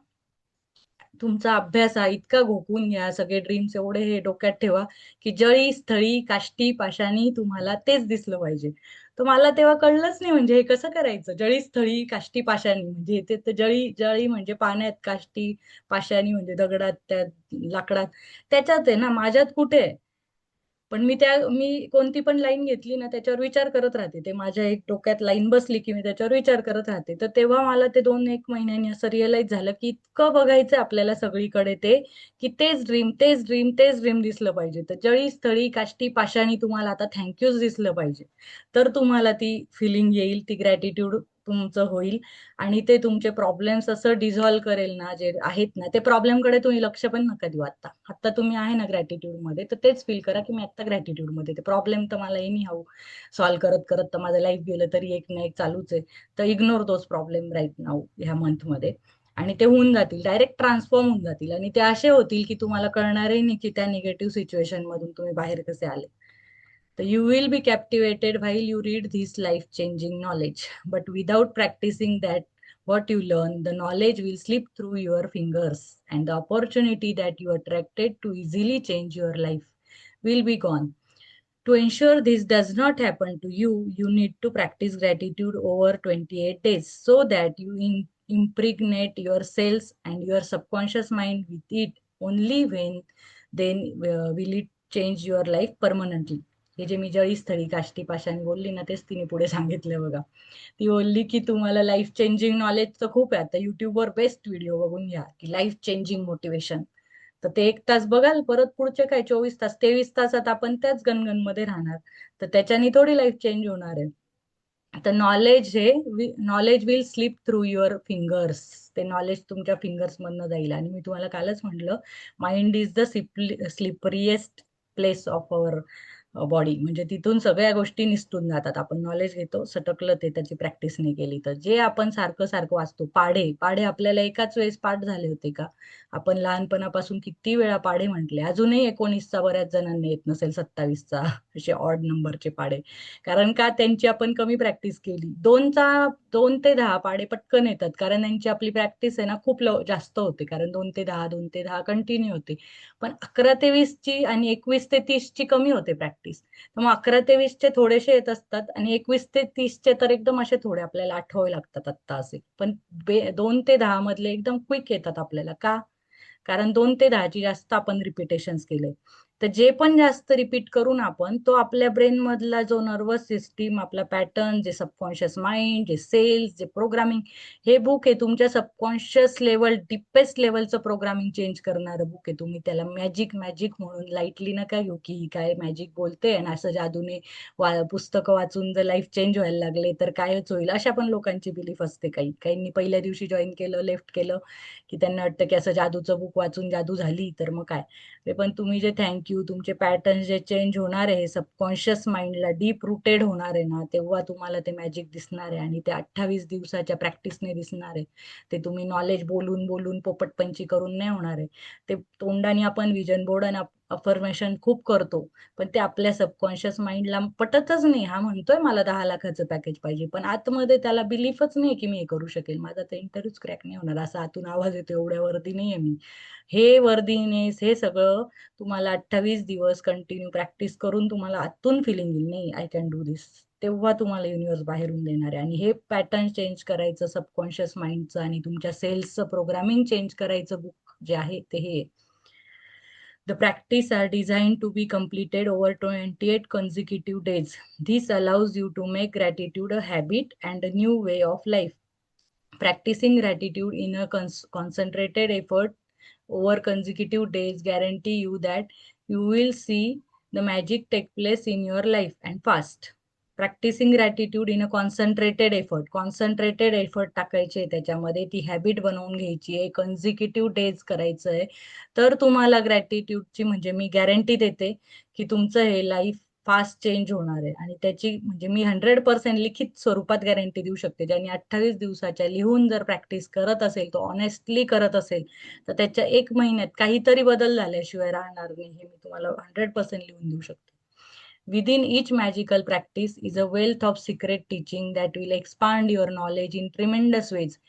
तुमचा अभ्यास हा इतका घोकून घ्या, सगळे ड्रीम्स एवढे हे डोक्यात ठेवा, की जळी, स्थळी, काष्टी, पाषाणी तुम्हाला तेच दिसलं पाहिजे. तर मला तेव्हा कळलंच नाही, म्हणजे हे कसं करायचं, जळी, स्थळी, काष्टी, पाषाणी, म्हणजे ते तर जळी, जळी म्हणजे पाण्यात, काष्टी, पाषाणी म्हणजे दगडात, त्या लाकडात, त्याच्यात आहे ना, माझ्यात कुठे आहे? पण मी कोणती पण लाईन घेतली ना, त्याच्यावर विचार करत राहते, ते माझ्या एक डोक्यात लाईन बसली की मी त्याच्यावर विचार करत राहते. तर तेव्हा मला ते 2-1 महिन्यांनी असं रिअलाइज झालं, की इतकं बघायचं आपल्याला सगळीकडे ते, की तेच ड्रीम, तेच ड्रीम, तेच ड्रीम दिसलं पाहिजे. तर जळी, स्थळी, काष्टी, पाषाणी तुम्हाला आता थँक्यूच दिसलं पाहिजे, तर तुम्हाला ती फिलिंग येईल, ती ग्रॅटिट्यूड तुमचं होईल, आणि ते तुमचे प्रॉब्लेम्स असं डिझॉल्व्ह करेल ना, जे आहेत ना, ते प्रॉब्लेमकडे तुम्ही लक्ष पण नका देऊ. आता आता तुम्ही आहे ना ग्रॅटिट्यूड मध्ये, तर तेच फील करा, की मी आता ग्रॅटिट्यूड मध्ये, ते प्रॉब्लेम तर मला एनी हाऊ सॉल्व्ह करत करत तर माझं लाईफ गेलं तरी एक ना एक चालूच आहे. तर ignore those problem right now, ह्या मंथ मध्ये, आणि ते होऊन जातील, डायरेक्ट ट्रान्सफॉर्म होऊन जातील, आणि ते असे होतील की तुम्हाला कळणारही नाही की त्या निगेटिव्ह सिच्युएशन मधून तुम्ही बाहेर कसे आले. तर you will be captivated while you read this life changing knowledge, but without practicing that what you learn, the knowledge will slip through your fingers, and the opportunity that you attracted to easily change your life will be gone. To ensure this does not happen to you, you need to practice gratitude over 28 days so that you impregnate your cells and your subconscious mind with it. Only when then will it change your life permanently. हे जे मी जळीस्थळी काष्टी पाषाणी बोलली ना, तेच तिने पुढे सांगितलं बघा. ती बोलली की तुम्हाला लाईफ चेंजिंग नॉलेज तर खूप आहे, आता युट्यूबवर बेस्ट व्हिडिओ बघून घ्या की लाईफ चेंजिंग मोटिवेशन. तर ते 1 तास बघाल, परत पुढचे काय 24 तास 23 तासात आपण त्याच गणगणमध्ये राहणार. तर त्याच्याने थोडी लाईफ चेंज होणार आहे. तर knowledge will slip through your fingers. ते नॉलेज तुमच्या फिंगर्स मधनं जाईल. आणि मी तुम्हाला कालच म्हटलं, mind is the slipperiest place of our body. म्हणजे तिथून सगळ्या गोष्टी निसटून जातात. आपण नॉलेज घेतो, सटकलं ते त्याची प्रॅक्टिस नाही केली तर. जे आपण सारखं सारखं वाचतो, पाढे पाढे आपल्याला एकाच वेळेस पाठ झाले होते का? आपण लहानपणापासून किती वेळा पाढे म्हटले. अजूनही 19चा बऱ्याच जणांनी येत नसेल, 27चा, असे ऑड नंबरचे पाढे. कारण का? त्यांची आपण कमी प्रॅक्टिस केली. 2 ते 10 पाढे पटकन येतात, कारण त्यांची आपली प्रॅक्टिस आहे ना खूप जास्त होते. कारण 2 ते 10 कंटिन्यू होते. पण 11 ते 20ची आणि 21 ते 30ची कमी होते प्रॅक्टिस. तर मग 11 ते 20चे थोडेसे येत असतात आणि 21 ते 30चे तर एकदम असे थोडे आपल्याला आठवावे लागतात आत्ता असे. पण 2 ते 10 मधले एकदम क्विक येतात आपल्याला. का? कारण 2 ते 10ची जास्त आपण रिपिटेशन्स केले. तर जे पण जास्त रिपीट करून आपण, तो आपल्या ब्रेन मधला जो नर्वस सिस्टीम, आपला पॅटर्न, जे सबकॉन्शियस माइंड, जे सेल्स, जे प्रोग्रामिंग, हे बुक आहे तुमच्या सबकॉन्शियस लेवल, डीपेस्ट लेवलचं प्रोग्रामिंग चेंज करणारं बुक आहे. तुम्ही त्याला मॅजिक मॅजिक म्हणून लाईटली नका घेऊ की ही काय मॅजिक बोलते आणि असं जादूने पुस्तकं वाचून जर लाईफ चेंज व्हायला लागले तर कायच होईल, अशा पण लोकांची बिलीफ असते. काहींनी पहिल्या दिवशी जॉईन केलं, लेफ्ट केलं की त्यांना वाटतं की असं जादूचं बुक वाचून जादू झाली तर मग काय. ते पण तुम्ही जे थँक्यू, तुमचे पॅटर्न जे चेंज होणार आहे, सबकॉन्शियस माइंडला डीप रुटेड होणार आहे ना, तेव्हा तुम्हाला ते मॅजिक दिसणार आहे. आणि ते 28 दिवसाच्या प्रॅक्टिसने दिसणार आहे. ते तुम्ही नॉलेज बोलून बोलून पोपटपंची करून नाही होणार आहे. ते तोंडाने आपण विजन बोर्ड आणि अफर्मेशन खूप करतो, पण ते आपल्या सबकॉन्शियस माइंडला पटतच नाही. हा म्हणतोय मला 10 लाखाचं पॅकेज पाहिजे, पण आतमध्ये त्याला बिलीफच नाही की मी हे करू शकेल. माझा तर इंटरव्ह्यूच क्रॅक नाही होणार, असा आतून आवाज येतो. एवढ्या वर्दी नाहीये मी. हे वर्दीनेस, हे सगळं तुम्हाला 28 दिवस कंटिन्यू प्रॅक्टिस करून तुम्हाला आतून फिलिंग येईल, नाही आय कॅन डू दिस. तेव्हा तुम्हाला युनिव्हर्स बाहेरून देणार आहे. आणि हे पॅटर्न चेंज करायचं सबकॉन्शियस माइंडचं आणि तुमच्या सेल्सचं प्रोग्रामिंग चेंज करायचं बुक जे आहे ते हे. The practice are designed to be completed over 28 consecutive days. This allows you to make gratitude a habit and a new way of life. Practicing gratitude in a concentrated effort over consecutive days guarantee you that you will see the magic take place in your life and fast. Practicing gratitude in a concentrated effort टाकायचे त्याच्यामध्ये, ती habit बनवून घ्यायची आहे, consecutive days करायचं आहे. तर तुम्हाला ग्रॅटिट्यूडची म्हणजे मी गॅरंटी देते की तुमचं हे लाईफ फास्ट चेंज होणार आहे. आणि त्याची म्हणजे मी 100% लिखित स्वरूपात गॅरंटी देऊ शकते. ज्यांनी 28 दिवसाच्या लिहून जर प्रॅक्टिस करत असेल, तो ऑनेस्टली करत असेल, तर त्याच्या 1 महिन्यात काहीतरी बदल झाल्याशिवाय राहणार नाही, हे मी तुम्हाला 100% लिहून देऊ शकते. Within each magical practice is a wealth of secret teaching that will expand your knowledge in tremendous ways.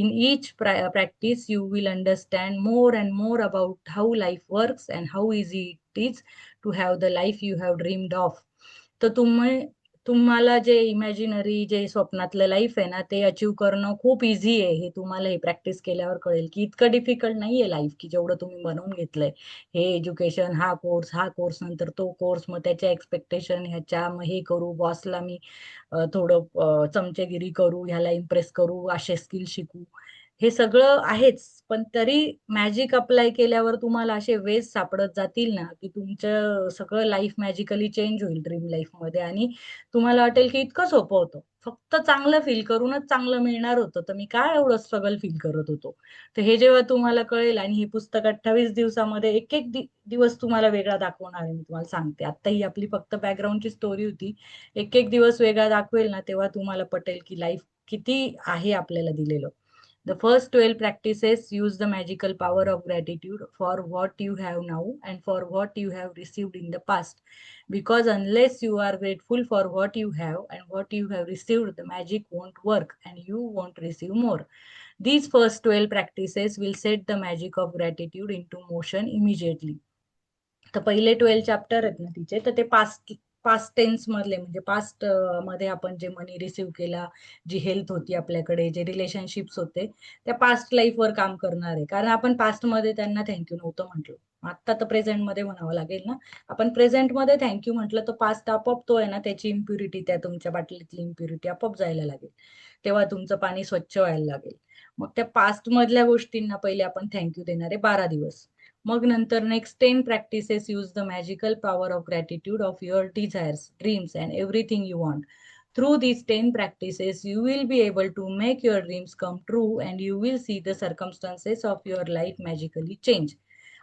In each practice, you will understand more and more about how life works and how easy it is to have the life you have dreamed of. तर तुम्हाला जे imaginary, जे स्वप्नातलं life आहे ना, ते achieve करणं खूप इझी आहे. हे तुम्हाला हे प्रॅक्टिस केल्यावर कळेल की इतकं डिफिकल्ट नाहीये लाईफ की जेवढं तुम्ही बनवून घेतलंय. हे एज्युकेशन, हा कोर्स नंतर तो कोर्स, मग त्याच्या एक्सपेक्टेशन ह्याच्या, मग हे करू, बॉसला मी थोडं चमचेगिरी करू, ह्याला इम्प्रेस करू, असे स्किल शिकू. हे सगळं आहेच, पण तरी मॅजिक अप्लाय केल्यावर तुम्हाला असे वेज सापडत जातील ना की तुमचं सगळं लाईफ मॅजिकली चेंज होईल ड्रीम लाईफ मध्ये. आणि तुम्हाला वाटेल की इतकं सोपं होतं, फक्त चांगलं फील करूनच चांगलं मिळणार होतं, तर मी काय एवढं स्ट्रगल फील करत होतो. तर हे जेव्हा तुम्हाला कळेल, आणि हे पुस्तक 28 दिवसामध्ये एक एक दिवस तुम्हाला वेगळा दाखवणार आहे. मी तुम्हाला सांगते, आता ही आपली फक्त बॅकग्राऊंडची स्टोरी होती. एक एक दिवस वेगळा दाखवेल ना, तेव्हा तुम्हाला पटेल की लाईफ किती आहे आपल्याला दिलेलं. The first 12 practices use the magical power of gratitude for what you have now and for what you have received in the past. Because unless you are grateful for what you have and what you have received, the magic won't work and you won't receive more. These first 12 practices will set the magic of gratitude into motion immediately. तर पहिले 12 chapter आहेत ना तिचे, तर ते past past tense मधले, म्हणजे past मध्ये आपण जे मनी रिसीव्ह केला, जी हेल्थ होती आपल्याकडे, जे रिलेशनशिप्स होते, त्या पास्ट लाईफवर काम करणार आहे. कारण आपण पास्ट मध्ये त्यांना थँक्यू नव्हतं म्हटलं, आता तर प्रेझेंट मध्ये म्हणावं लागेल ना. आपण प्रेझेंट मध्ये थँक्यू म्हटलं तर पास्ट आपोआप तो आहे ना, त्याची इम्प्युरिटी, त्या तुमच्या बाटलीतली इम्प्युरिटी आपोआप जायला लागेल, तेव्हा तुमचं पाणी स्वच्छ व्हायला लागेल. मग त्या पास्ट मधल्या गोष्टींना पहिले आपण थँक्यू देणार आहे 12 दिवस. मग नंतर next 10 practices use the magical power of gratitude of your desires, dreams and everything you want. Through these 10 practices, you will be able to make your dreams come true and you will see the circumstances of your life magically change.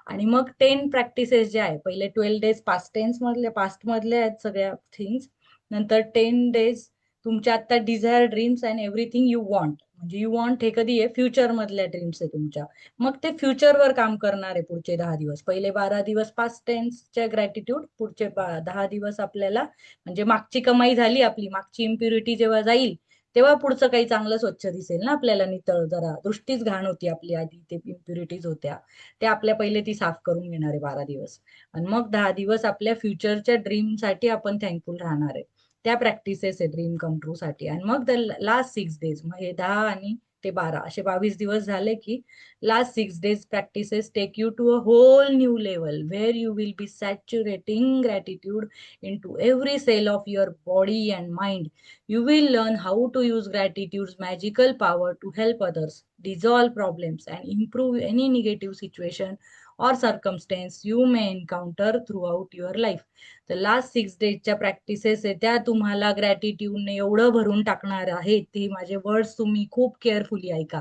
आणि मग 10 practices जे आहे, पहिले 12 days past tense मधले, past मधले आहेत सगळ्या things. नंतर 10 डेज तुमच्या आता desire, dreams and everything you want, म्हणजे यू वॉन्ट हे कधी आहे, फ्युचर मधल्या ड्रीम्स आहे तुमच्या. मग ते फ्युचरवर काम करणार आहे पुढचे 10 दिवस. पहिले 12 दिवस पास्ट टेन्सच्या ग्रॅटिट्यूड, पुढचे 10 दिवस आपल्याला, म्हणजे मागची कमाई झाली आपली, मागची इम्प्युरिटी जेव्हा जाईल तेव्हा पुढचं काही चांगलं स्वच्छ दिसेल ना आपल्याला, नितळ. जरा दृष्टीच घाण होती आपली आधी, ते इम्प्युरिटीज होत्या त्या आपल्या, पहिले ती साफ करून घेणार आहे 12 दिवस. आणि मग 10 दिवस आपल्या फ्युचरच्या ड्रीमसाठी आपण थँकफुल राहणार आहे. त्या प्रॅक्टिसेस आहे ड्रीम कम ट्रू साठी. आणि मग लास्ट 6 डेज, मग हे 10 आणि ते 12 असे 22 दिवस झाले की last 6 days practices take you to a whole new level where you will be saturating gratitude into every cell of your body and mind. You will learn how to use gratitude's magical power to help others, dissolve problems, and improve any negative situation or circumstance you may encounter throughout your life. तर last 6 डेजच्या practices आहे त्या तुम्हाला ग्रॅटिट्यूडने एवढं भरून टाकणार आहेत, ते माझे वर्ड्स तुम्ही खूप केअरफुली ऐका,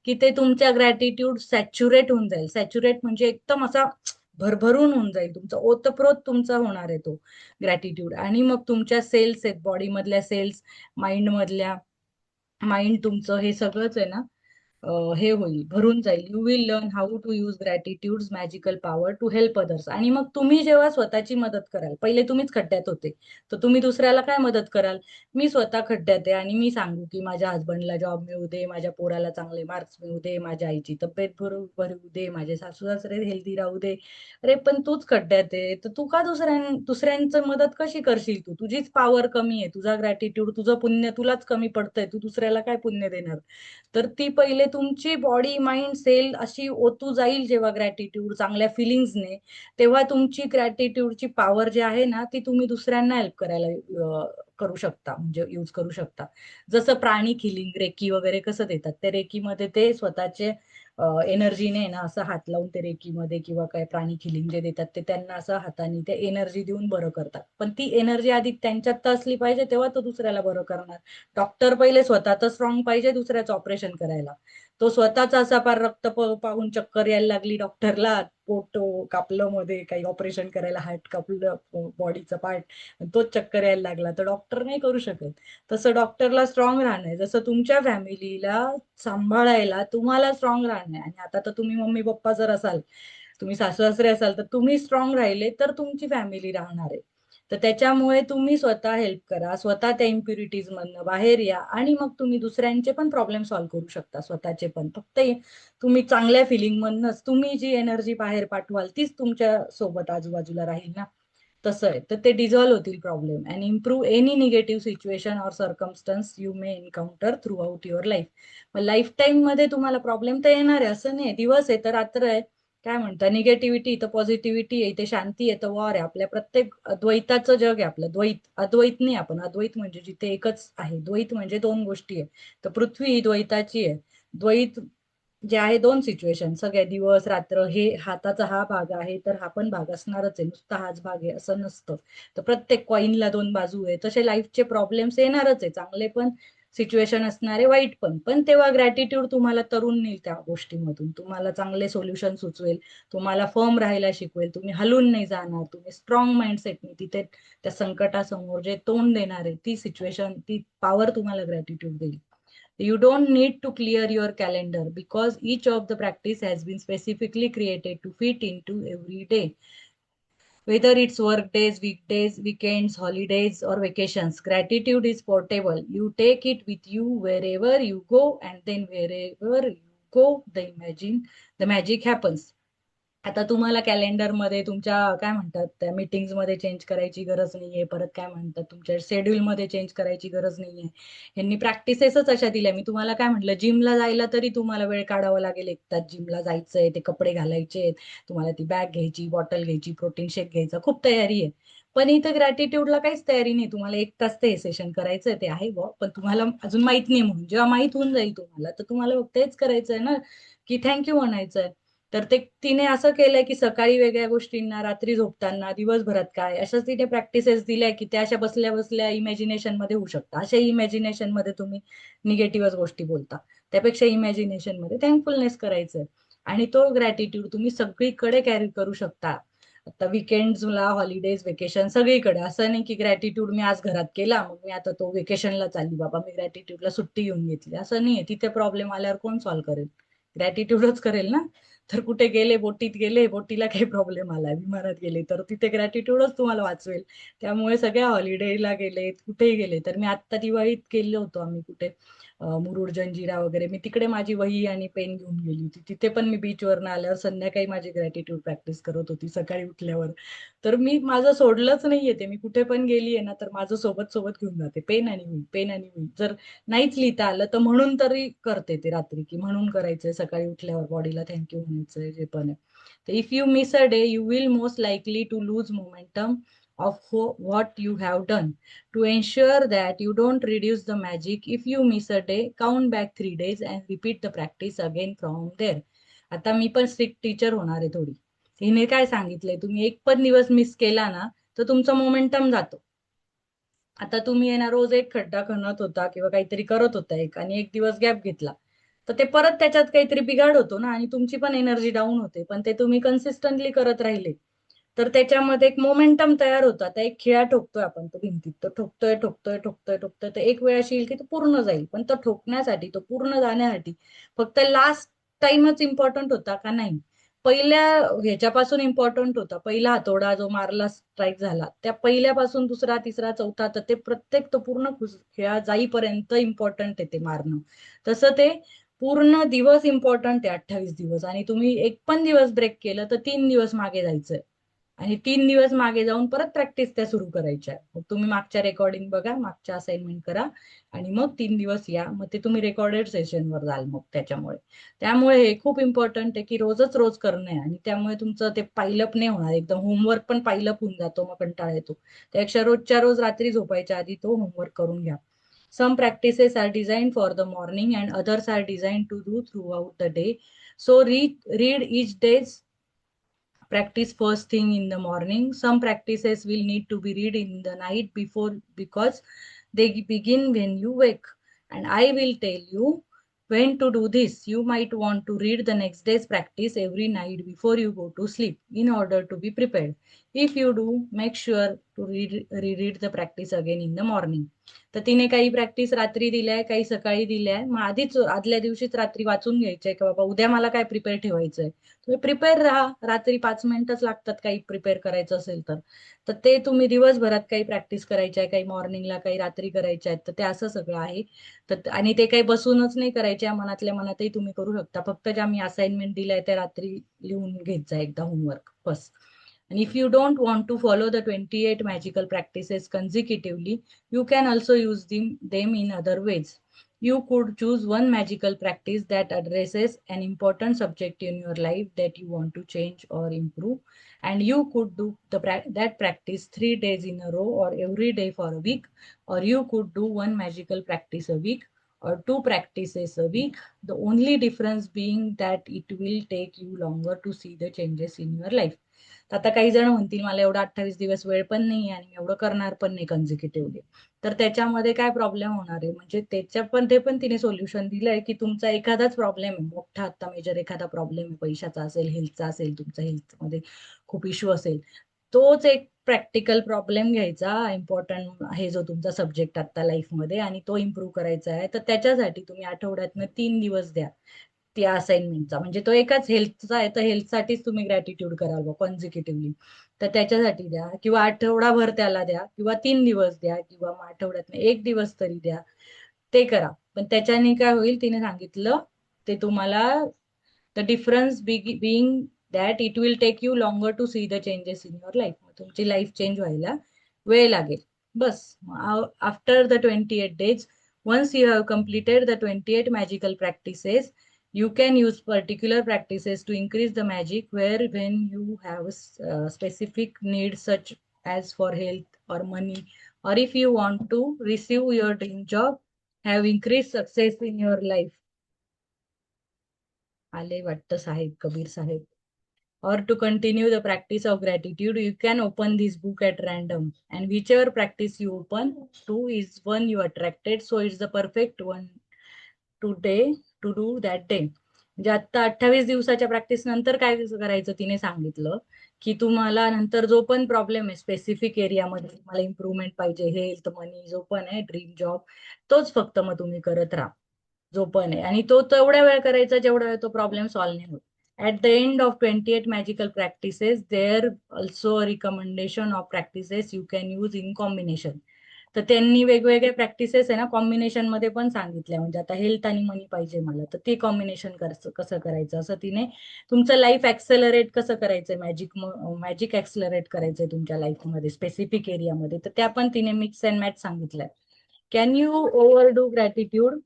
की ते तुमच्या ग्रॅटिट्यूड सॅच्युरेट होऊन जाईल. सॅच्युरेट म्हणजे एकदम असा भरभरून होऊन जाईल, तुमचा ओतप्रोत तुमचा होणार आहे तो ग्रॅटिट्यूड. आणि मग तुमच्या सेल्स आहेत, बॉडी मधल्या सेल्स, माइंड मधल्या, माइंड तुमचं, हे सगळंच आहे ना, हे होईल, भरून जाईल. You will learn how to use gratitude's magical power to help others. आणि मग तुम्ही जेव्हा स्वतःची मदत कराल, पहिले तुम्हीच खड्ड्यात होते, तर तुम्ही दुसऱ्याला काय मदत कराल? मी स्वतः खड्ड्यात आहे आणि मी सांगू की माझ्या हस्बंडला जॉब मिळू दे, माझ्या पोराला चांगले मार्क्स मिळू दे, माझ्या आईची तब्येत भरू दे, माझे सासू सासरे हेल्दी राहू दे. अरे पण तूच खड्ड्यात आहे, तर तू का दुसऱ्यांचं मदत कशी करशील? तू, तुझीच पॉवर कमी आहे, तुझा ग्रॅटिट्यूड, तुझं पुण्य तुलाच कमी पडतंय, तू दुसऱ्याला काय पुण्य देणार? तर ती पहिले तुमची बॉडी, माइंड, सेल अशी ओतू जाईल जेव्हा ग्रॅटिट्यूड, चांगल्या फिलिंग्सने, तेव्हा तुमची ग्रॅटिट्यूडची पॉवर जी आहे ना, ती तुम्ही दुसऱ्यांना हेल्प करायला करू शकता, म्हणजे यूज करू शकता. जसं प्राणिक हिलिंग, रेकी वगैरे कसं देतात, त्या रेकीमध्ये ते स्वतःचे एनर्जीने ना असं हात लावून ते रेकीमध्ये, किंवा काय प्राणिक हिलिंग जे देतात ते त्यांना असं हाताने ते एनर्जी देऊन बरं करतात. पण ती एनर्जी आधी त्यांच्यात तर असली पाहिजे, तेव्हा तो दुसऱ्याला बरं करणार. डॉक्टर पहिले स्वतः तर स्ट्रॉंग पाहिजे दुसऱ्याचं ऑपरेशन करायला. तो स्वतःच असा फार रक्त पाहून चक्कर यायला लागली डॉक्टरला, पोट कापलं मध्ये, काही ऑपरेशन करायला हार्ट कापलं, बॉडीचं पार्ट, तोच चक्कर यायला लागला, तर डॉक्टर नाही करू शकत. तसं डॉक्टरला स्ट्रॉंग राहणं आहे, जसं तुमच्या फॅमिलीला सांभाळायला तुम्हाला स्ट्रॉंग राहणं आहे. आणि आता तर तुम्ही मम्मी पप्पा जर असाल, तुम्ही सासू सासरे असाल, तर तुम्ही स्ट्रॉंग राहिले तर तुमची फॅमिली राहणार आहे. तर त्याच्यामुळे तुम्ही स्वतः हेल्प करा, स्वतः त्या इम्प्युरिटीज मधनं बाहेर या, आणि मग तुम्ही दुसऱ्यांचे पण प्रॉब्लेम सॉल्व्ह करू शकता, स्वतःचे पण. फक्त तुम्ही चांगल्या फिलिंग मधनच तुम्ही जी एनर्जी बाहेर पाठवाल तीच तुमच्या सोबत आजूबाजूला राहील ना. तसं आहे, तर ते डिझॉल्व्ह होतील problem and improve any negative situation or circumstance you may encounter throughout your life. मग लाईफ टाईम मध्ये तुम्हाला प्रॉब्लेम तर येणार आहे, असं नाही. दिवस आहे तर रात्र आहे, काय म्हणता, निगेटिव्हिटी तर पॉझिटिव्हिटी आहे, इथे शांती आहे तर वॉर आहे. आपल्या प्रत्येक द्वैताचं जग आहे आपलं. द्वैत, अद्वैत नाही, आपण अद्वैत म्हणजे जिथे एकच आहे. द्वैत म्हणजे दोन गोष्टी आहे. तर पृथ्वी ही द्वैताची आहे. द्वैत जे आहे, दोन सिच्युएशन, सगळ्या दिवस रात्र, हे हाताचा हा भाग आहे तर हा पण भाग असणारच आहे, नुसता हाच भाग आहे असं नसतं. तर प्रत्येक कॉईनला दोन बाजू आहे, तसे लाईफचे प्रॉब्लेम्स येणारच आहे, चांगले पण सिच्युएशन असणारे, वाईट पण. पण तेव्हा ग्रॅटिट्यूड तुम्हाला तरुण नेईल त्या गोष्टीमधून, तुम्हाला चांगले सोल्युशन सुचवेल, तुम्हाला फर्म राहायला शिकवेल, तुम्ही हलून नाही जाणार, तुम्ही स्ट्रॉंग माइंडसेटने तिथे त्या संकटासमोर जे तोंड देणार आहे, ती सिच्युएशन, ती पॉवर तुम्हाला ग्रॅटिट्यूड देईल. You don't need to clear your calendar because each of the practice has been specifically created to fit into every day. Whether it's work days, weekdays, weekends, holidays, or vacations, gratitude is portable. You take it with you wherever you go, and then wherever you go, the magic happens. आता तुम्हाला कॅलेंडरमध्ये तुमच्या काय म्हणतात त्या meetings मध्ये change करायची गरज नाहीये, परत काय म्हणतात तुमच्या शेड्यूल मध्ये चेंज करायची गरज नाहीये. यांनी प्रॅक्टिसेसच अशा दिल्या. मी तुम्हाला काय म्हटलं, जिमला जायला तरी तुम्हाला वेळ काढावा लागेल, एक तास जिमला जायचंय, ते कपडे घालायचे, तुम्हाला ती बॅग घ्यायची, बॉटल घ्यायची, प्रोटीन शेक घ्यायचा, खूप तयारी आहे. पण इथं ग्रॅटिट्यूडला काहीच तयारी नाही. तुम्हाला एक तास ते हे सेशन करायचंय, ते आहे बुवा, पण तुम्हाला अजून माहित नाही. म्हणून जेव्हा माहित होऊन जाईल तुम्हाला, तर तुम्हाला फक्त हेच करायचंय ना, की थँक्यू म्हणायचंय. तर ते तिने असं केलंय की सकाळी वेगळ्या गोष्टींना, रात्री झोपताना, दिवसभरात काय, अशाच तिने प्रॅक्टिसेस दिल्या की त्या अशा बसल्या बसल्या इमॅजिनेशन मध्ये होऊ शकतात. अशा इमॅजिनेशन मध्ये तुम्ही निगेटिव्हच गोष्टी बोलता, त्यापेक्षा इमॅजिनेशन मध्ये थँकफुलनेस करायचंय. आणि तो ग्रॅटिट्यूड तुम्ही सगळीकडे कॅरी करू शकता. आता विकेंड्सला, हॉलिडेज, वेकेशन, सगळीकडे. असं नाही की ग्रॅटिट्यूड मी आज घरात केला, मग मी आता तो वेकेशनला चालली, बाबा मी ग्रॅटिट्यूडला सुट्टी घेऊन घेतली, असं नाहीये. तिथे प्रॉब्लेम आल्यावर कोण सॉल्व्ह करेल? ग्रॅटिट्यूडच करेल ना. तर कुठे गेले, बोटीत गेले, बोटीला काही प्रॉब्लेम आला, विमानात गेले, तर तिथे ग्रॅटिट्यूडच तुम्हाला वाचवेल. त्यामुळे सगळ्या हॉलिडेला गेले, कुठेही गेले. तर मी आत्ता दिवाळीत गेलो होतो आम्ही कुठे, मुरुड जंजिरा वगैरे, मी तिकडे माझी वही आणि पेन घेऊन गेली होती. तिथे पण मी बीचवरनं आल्यावर संध्याकाळी माझी ग्रॅटिट्यूड प्रॅक्टिस करत होती सकाळी उठल्यावर. तर मी माझं सोडलंच नाहीये ते. मी कुठे पण गेलीये ना, तर माझं सोबत सोबत घेऊन जाते पेन आणि वही, पेन आणि वही. जर नाहीच लिहिता आलं तर म्हणून तरी करते ते रात्री, की म्हणून करायचंय सकाळी उठल्यावर, बॉडीला थँक्यू म्हणायचंय, जे पण आहे. तर if you miss a day you will most likely to lose momentum of what you have done. To ensure that you don't reduce the magic, if you miss a day count back 3 days and repeat the practice again from there. आता मी पण strict teacher होणार आहे थोडी. हिने काय सांगितलंय, तुम्ही एक पण दिवस मिस केला ना, तर तुमचा मोमेंटम जातो. आता तुम्ही आहे ना, रोज एक खड्डा खणत होता किंवा काहीतरी करत होता एक, आणि एक दिवस गॅप घेतला, तर ते परत त्याच्यात काहीतरी बिघाड होतो ना, आणि तुमची पण एनर्जी डाऊन होते. पण ते तुम्ही कन्सिस्टंटली करत राहिले तर त्याच्यामध्ये एक मोमेंटम तयार होतं. आता एक खिळा ठोकतोय आपण तो भिंतीत, तो ठोकतोय ठोकतोय ठोकतोय ठोकतोय, तर एक वेळ अशी येईल की तो पूर्ण जाईल. पण तो ठोकण्यासाठी, तो पूर्ण जाण्यासाठी फक्त लास्ट टाइमच इम्पॉर्टंट होता का? नाही. पहिल्या ह्याच्यापासून इम्पॉर्टंट होता. पहिला हातोडा जो मारला, स्ट्राईक झाला, त्या पहिल्यापासून दुसरा, तिसरा, चौथा, तर ते प्रत्येक तो पूर्ण खेळा जाईपर्यंत इम्पॉर्टंट आहे ते मारणं. तसं ते पूर्ण दिवस इम्पॉर्टंट आहे, 28 दिवस. आणि तुम्ही एक पण दिवस ब्रेक केलं तर 3 दिवस मागे जायचंय. आणि 3 दिवस मागे जाऊन परत प्रॅक्टिस त्या सुरू करायच्या. मग तुम्ही मागच्या रेकॉर्डिंग बघा, मागच्या असाइनमेंट करा, आणि मग 3 दिवस या, मग ते तुम्ही रेकॉर्डेड सेशनवर जाल मग. त्यामुळे हे खूप इम्पॉर्टंट आहे की रोजच रोज करणं आहे. आणि त्यामुळे तुमचं ते पाईलअप नाही होणार. एकदम होमवर्क पण पाईलअप होऊन जातो, मग कंटाळा येतो. त्यापेक्षा रोजच्या रोज रात्री झोपायच्या आधी तो होमवर्क करून घ्या. Some practices are design for the morning and others are design to do throughout the day. So read each day's practice first thing in the morning. Some practices will need to be read in the night before, because they begin when you wake. And I will tell you when to do this. You might want to read the next day's practice every night before you go to sleep in order to be prepared. If you do, make sure to reread the practice again in the morning. तर तिने काही practice रात्री दिल्याय, काही सकाळी दिल्याय. मग आधीच आदल्या दिवशीच रात्री वाचून घ्यायचंय की बाबा उद्या मला काय प्रिपेअर ठेवायचंय. तुम्ही प्रिपेअर राहा. रात्री 5 मिनिटच लागतात काही प्रिपेअर करायचं असेल तर. तर ते तुम्ही दिवसभरात काही प्रॅक्टिस करायच्या आहे, काही मॉर्निंगला, काही रात्री करायच्या आहेत. तर ते असं सगळं आहे. तर आणि ते काही बसूनच नाही करायच्या, मनातल्या मनातही तुम्ही करू शकता. फक्त ज्या मी असाइनमेंट दिल्या त्या रात्री लिहून घेत जा एकदा, homework bus. And if you don't want to follow the 28 magical practices consecutively, you can also use them in other ways. You could choose one magical practice that addresses an important subject in your life that you want to change or improve, and you could do that practice 3 days in a row or every day for a week, or you could do one magical practice a week or two practices a week. The only difference being that it will take you longer to see the changes in your life. तर आता काही जण म्हणतील मला एवढा 28 दिवस वेळ पण नाही आणि एवढं करणार पण नाही कन्झिक्युटिव्हली. तर त्याच्यामध्ये काय प्रॉब्लेम होणार आहे, म्हणजे ते पण तिने सोल्युशन दिलंय की तुमचा एखादाच प्रॉब्लेम आहे मोठा, आता मेजर एखादा प्रॉब्लेम आहे, पैशाचा असेल, हेल्थचा असेल, तुमचा हेल्थमध्ये खूप इश्यू असेल, तोच एक प्रॅक्टिकल प्रॉब्लेम घ्यायचा इम्पॉर्टंट आहे जो तुमचा सब्जेक्ट आता लाईफमध्ये आणि तो इम्प्रूव्ह करायचा आहे, तर त्याच्यासाठी तुम्ही आठवड्यातनं 3 दिवस द्या त्या असाइनमेंटचा. म्हणजे तो एकाच हेल्थचा आहे तर हेल्थसाठीच तुम्ही ग्रॅटिट्यूड कराल बा कॉन्झिक्युटिव्हली, तर त्याच्यासाठी द्या किंवा आठवडाभर त्याला द्या किंवा 3 दिवस द्या किंवा मग आठवड्यातनं 1 दिवस तरी द्या. ते करा. पण त्याच्याने काय होईल तिने सांगितलं ते तुम्हाला the difference being that it will take you longer to see the changes in your life. तुमची लाईफ चेंज व्हायला वेळ लागेल. बस after the 28 days, once you have completed the 28 magical practices, you can use particular practices to increase the magic where when you have specific needs such as for health or money, or if you want to receive your dream job, have increased success in your life. आले वाटतं साहेब, Kabir Saheb. Or to continue the practice of gratitude, you can open this book at random, and whichever practice you open to is one you attracted, so it's the perfect one today to do that day. म्हणजे आता 28 दिवसाच्या practice नंतर काय करायचं तिने सांगितलं की तुम्हाला नंतर जो पण प्रॉब्लेम आहे स्पेसिफिक एरियामध्ये तुम्हाला इम्प्रुव्हमेंट पाहिजे, हेल्थ, मनी, जो पण आहे ड्रीम जॉब, तोच फक्त मग तुम्ही करत राहा जो पण आहे. आणि तो तेवढ्या वेळ करायचा जेवढा वेळ तो प्रॉब्लेम सॉल्व्ह नाही होत. At the end of 28 magical practices, there also a recommendation of practices you can use in combination. तर त्यांनी वेगवेगळे प्रॅक्टिसेस आहे ना कॉम्बिनेशन मध्ये पण सांगितल्या. म्हणजे आता हेल्थ आणि मनी पाहिजे मला तर ते कॉम्बिनेशन कसं करायचं, असं तिने तुमचं लाईफ ऍक्सेलरेट कसं करायचंय, मॅजिक ऍक्सेलरेट करायचंय तुमच्या लाईफमध्ये स्पेसिफिक एरियामध्ये, तर त्या पण तिने मिक्स अँड मॅच सांगितलंय. Can you over do gratitude?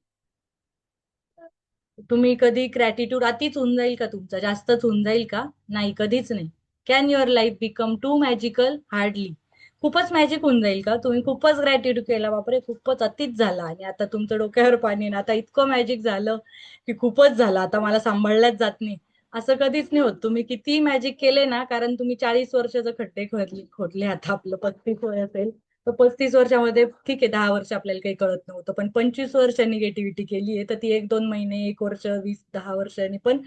तुम्ही कधी ग्रॅटिट्यूड अतिच होऊन जाईल का तुमचा, जास्तच होऊन जाईल का? नाही, कधीच नाही. Can your life become too magical? Hardly. खूपच मॅजिक होऊन जाईल का? तुम्ही खूपच ग्रॅटिट्यूड केला, बापरे खूपच अतिच झाला आणि आता तुमच्या डोक्यावर पाणी ना, आता इतकं मॅजिक झालं की खूपच झालं, आता मला सांभाळल्याच जात नाही, असं कधीच नाही होत. तुम्ही किती मॅजिक केले ना, कारण तुम्ही 40 वर्षाचे खड्डे खोदले, आता आपलं 35 वय असेल तर 35 वर्षामध्ये ठीक आहे 10 वर्ष आपल्याला काही कळत नव्हतं, पण 25 वर्ष निगेटिव्हिटी केली आहे तर ती 1-2 महिने, 1 वर्ष, 20-10 वर्षांनी पण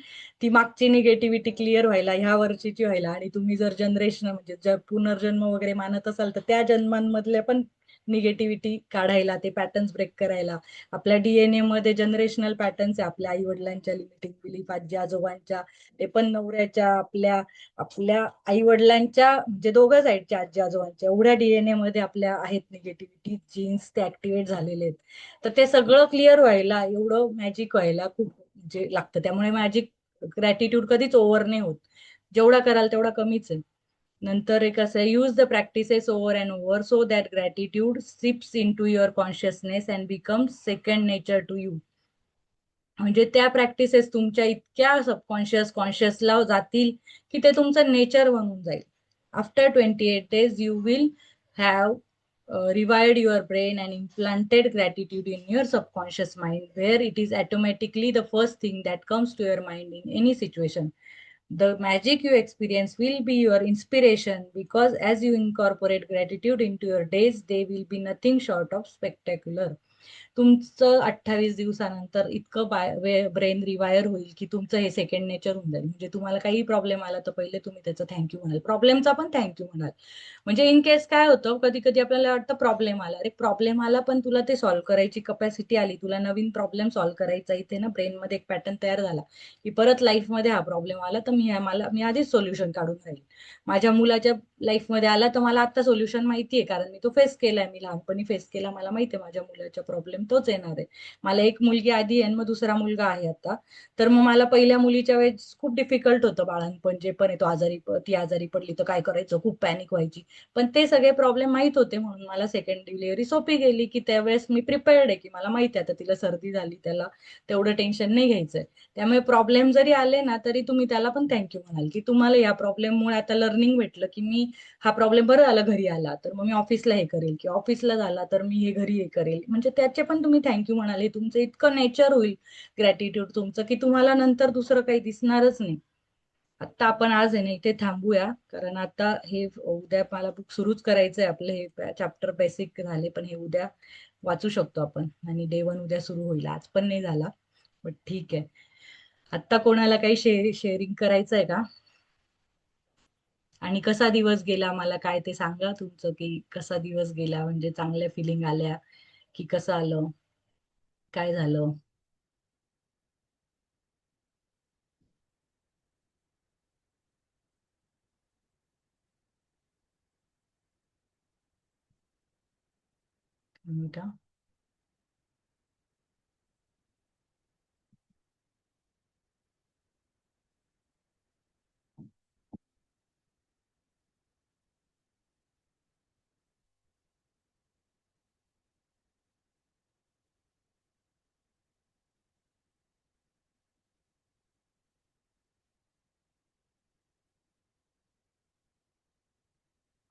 ती मागची निगेटिव्हिटी क्लिअर व्हायला, ह्या वर्षीची व्हायला. आणि तुम्ही जर जनरेशन म्हणजे जर पुनर्जन्म वगैरे मानत असाल तर त्या जन्मांमधल्या पण निगेटिव्हिटी काढायला, ते पॅटर्न्स ब्रेक करायला. आपल्या डीएनए मध्ये जनरेशनल पॅटर्न्स आहे, आपल्या आई वडिलांच्या लिमिटिंग बिलीफ, आजी आजोबांच्या, ते पण नवऱ्याच्या, आपल्या आपल्या आई वडिलांच्या, म्हणजे दोघं साईडच्या आजी आजोबांच्या, एवढ्या डीएनए मध्ये आपल्या आहेत निगेटिव्हिटी जीन्स, ते ऍक्टिव्हेट झालेले आहेत. तर ते सगळं क्लिअर व्हायला, एवढं मॅजिक व्हायला खूप म्हणजे लागतं. त्यामुळे मॅजिक ग्रॅटिट्यूड कधीच ओव्हर नाही होत, जेवढा कराल तेवढा कमीच आहे. नंतर एक असं use the practices over and over so that gratitude seeps into your consciousness and becomes second nature to you. म्हणजे त्या प्रॅक्टिसेस तुमच्या इतक्या सबकॉन्शियस कॉन्शियसला जातील की ते तुमचं नेचर बनून जाईल. After 28 days you will have revived your brain and implanted gratitude in your subconscious mind, where it is automatically the first thing that comes to your mind in any situation. The magic you experience will be your inspiration, because as you incorporate gratitude into your days, they will be nothing short of spectacular. तुमचं 28 दिवसानंतर इतकं brain rewire होईल की तुमचं हे second nature होऊन जाईल. म्हणजे तुम्हाला काही प्रॉब्लेम आला तर पहिले तुम्ही त्याचं थँक्यू म्हणाल, प्रॉब्लेमचा पण थँक्यू म्हणाल. म्हणजे इन केस काय होतं, कधी कधी आपल्याला वाटतं प्रॉब्लेम आला, अरे प्रॉब्लेम आला पण तुला ते सॉल्व्ह करायची कपॅसिटी आली, तुला नवीन प्रॉब्लेम सॉल्व्ह करायचा, इथे ना ब्रेनमध्ये एक पॅटर्न तयार झाला की परत लाईफमध्ये हा प्रॉब्लेम आला तर मी आधीच सोल्युशन काढून राहील. माझ्या मुलाच्या लाईफमध्ये आला तर मला आता सोल्युशन माहितीये, कारण मी तो फेस केलाय, मी लहानपणी फेस केला, मला माहितीये माझ्या मुलाच्या प्रॉब्लेम तोच येणार आहे. मला एक मुलगी आधी आहे मग दुसरा मुलगा आहे आता. तर मग मला पहिल्या मुलीच्या वेळेस खूप डिफिकल्ट होतं बाळांपण, जे पण आहे तो ती आजारी पडली तर काय करायचं, खूप पॅनिक व्हायची. पण ते सगळे प्रॉब्लेम माहित होते म्हणून मला सेकंड डिलिव्हरी सोपी गेली, की त्यावेळेस मी प्रिपेअर्ड आहे, की मला माहिती आहे आता तिला सर्दी झाली, त्याला तेवढं टेन्शन नाही घ्यायचंय. त्यामुळे प्रॉब्लेम जरी आले ना तरी तुम्ही त्याला पण थँक्यू म्हणाल, की तुम्हाला या प्रॉब्लेममुळे आता लर्निंग भेटलं, की मी हा प्रॉब्लेम बरं झाला घरी आला तर मग मी ऑफिसला हे करेल, किंवा ऑफिसला झाला तर मी हे घरी हे करेल. म्हणजे त्याचे पण तुम्ही थँक्यू म्हणाल. हे तुमचं इतकं नेचर होईल ग्रॅटिट्यूड तुमचं, की तुम्हाला नंतर दुसरं काही दिसणारच नाही. आता आपण आज आहे ना इथे थांबूया, कारण आता हे उद्या मला बुक सुरूच करायचंय. आपले हे चॅप्टर बेसिक झाले पण हे उद्या वाचू शकतो आपण, आणि डे 1 उद्या सुरू होईल, आज पण नाही झाला, बट ठीक आहे. आता कोणाला काही शेअरिंग करायचंय का? आणि कसा दिवस गेला मला काय ते सांगा तुमचं, की कसा दिवस गेला, म्हणजे चांगल्या फिलिंग आल्या की कसं आलं, काय झालं. मिनिट.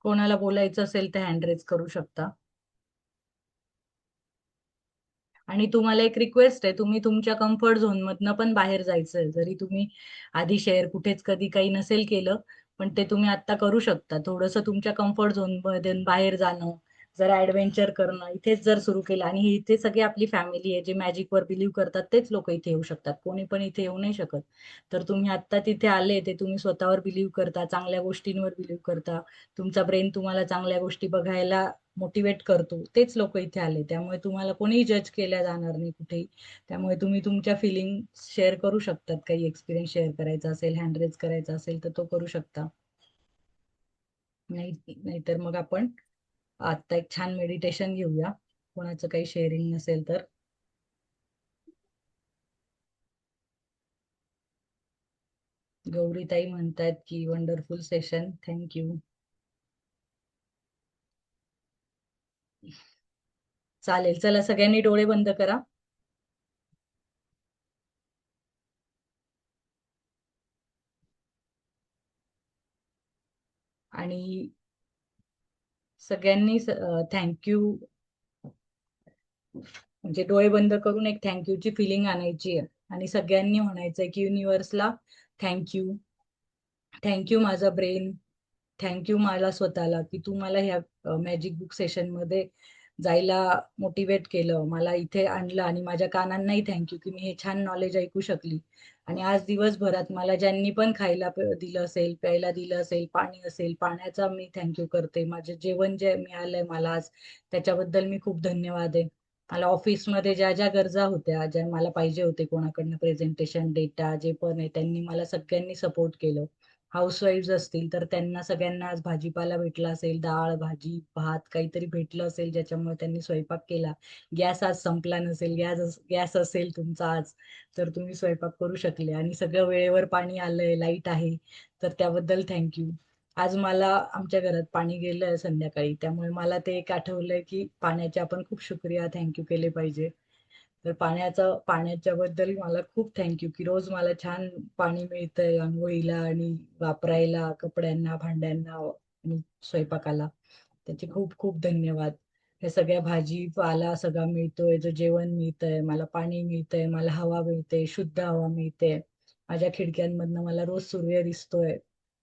कोणाला बोलायचं असेल तर हँड रेज करू शकता. आणि तुम्हाला एक रिक्वेस्ट आहे, तुम्ही तुमच्या कम्फर्ट झोन मधनं पण बाहेर जायचंय. जरी तुम्ही आधी शेअर कुठेच कधी काही नसेल केलं, पण ते तुम्ही आता करू शकता. थोडंसं तुमच्या कम्फर्ट झोन मध्ये बाहेर जाणं, जरा ऍडव्हेंचर करणं, इथेच जर सुरू केलं. आणि इथे सगळी आपली फॅमिली आहे, जे मॅजिक वर बिलीव्ह करतात तेच लोक इथे येऊ शकतात, कोणी पण इथे येऊ नाही शकत. तर तुम्ही आता तिथे आले, ते तुम्ही स्वतःवर बिलीव्ह करता, चांगल्या गोष्टींवर बिलीव्ह करता, तुमचा ब्रेन तुम्हाला चांगल्या गोष्टी बघायला मोटिवेट करतो, तेच लोक इथे आले. त्यामुळे तुम्हाला कोणीही जज केल्या जाणार नाही कुठेही. त्यामुळे तुम्ही तुमच्या फिलिंग शेअर करू शकतात. काही एक्सपिरियन्स शेअर करायचा असेल, हँड रेज करायचा असेल तर तो करू शकता. नाहीतर मग आपण आता एक छान मेडिटेशन घेऊया, कोणाचं काही शेअरिंग नसेल तर. गौरीताई म्हणतायत की वंडरफुल सेशन, थँक्यू. चालेल, चला सगळ्यांनी डोळे बंद करा. आणि सगळ्यांनी थँक्यू, म्हणजे डोळे बंद करून एक थँक्यूची फिलिंग आणायची आहे. आणि सगळ्यांनी म्हणायचंय की युनिव्हर्सला थँक्यू. थँक्यू माझा ब्रेन, थँक्यू मला स्वतःला, की तू मला ह्या मॅजिक बुक सेशन मध्ये जायला मोटिवेट केलं, मला इथे आणलं. आणि माझ्या कानांनाही थँक्यू की मी हे छान नॉलेज ऐकू शकली. आणि आज दिवसभरात मला ज्यांनी पण खायला दिलं असेल, प्यायला दिलं असेल, पाणी असेल, पाण्याचा मी थँक्यू करते. माझे जेवण जे मिळालंय मला आज, त्याच्याबद्दल मी खूप धन्यवाद आहे. मला ऑफिसमध्ये ज्या ज्या गरजा होत्या, ज्या मला पाहिजे होते कोणाकडनं, प्रेझेंटेशन, डेटा, जे पण आहे, त्यांनी मला सगळ्यांनी सपोर्ट केलं. हाऊसवाईफ असतील तर त्यांना सगळ्यांना आज भाजीपाला भेटला असेल, डाळ, भाजी, भात काहीतरी भेटलं असेल, ज्याच्यामुळे त्यांनी स्वयंपाक केला. गॅस आज संपला नसेल, गॅस असेल तुमचा आज, तर तुम्ही स्वयंपाक करू शकले. आणि सगळं वेळेवर पाणी आलंय, लाईट आहे, तर त्याबद्दल थँक्यू. आज मला आमच्या घरात पाणी गेलंय संध्याकाळी, त्यामुळे मला ते एक आठवलंय की पाण्याचे आपण खूप शुक्रिया, थँक्यू केले पाहिजे. तर पाण्याच्या बद्दल मला खूप थँक्यू की रोज मला छान पाणी मिळतंय अंघोळीला आणि वापरायला, कपड्यांना, भांड्यांना आणि स्वयंपाकाला. त्याचे खूप खूप धन्यवाद. हे सगळ्या भाजीपाला सगळा मिळतोय, जो जेवण मिळतंय, मला पाणी मिळतंय, मला हवा मिळते, शुद्ध हवा मिळते, माझ्या खिडक्यांमधनं मला रोज सूर्य दिसतोय.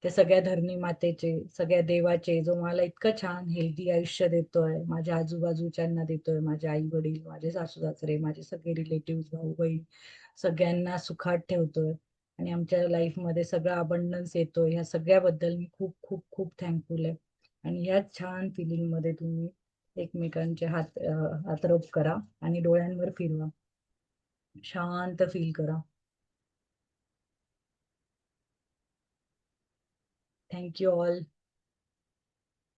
ते सगळ्या धरणी मातेचे, सगळ्या देवाचे, जो मला इतकं छान हेल्दी आयुष्य देतोय, माझ्या आजूबाजूच्यांना देतोय, माझे आई वडील, माझे सासू सासरे, माझे सगळे रिलेटिव्ह, भाऊ बहीण, सगळ्यांना सुखात ठेवतोय. आणि आमच्या लाईफ मध्ये सगळं अबंडन्स येतोय. ह्या सगळ्याबद्दल मी खूप खूप खूप थँकफुल आहे. आणि ह्याच छान फिलिंग मध्ये तुम्ही एकमेकांचे हात रब करा आणि डोळ्यांवर फिरवा, शांत फील करा. Thank you all.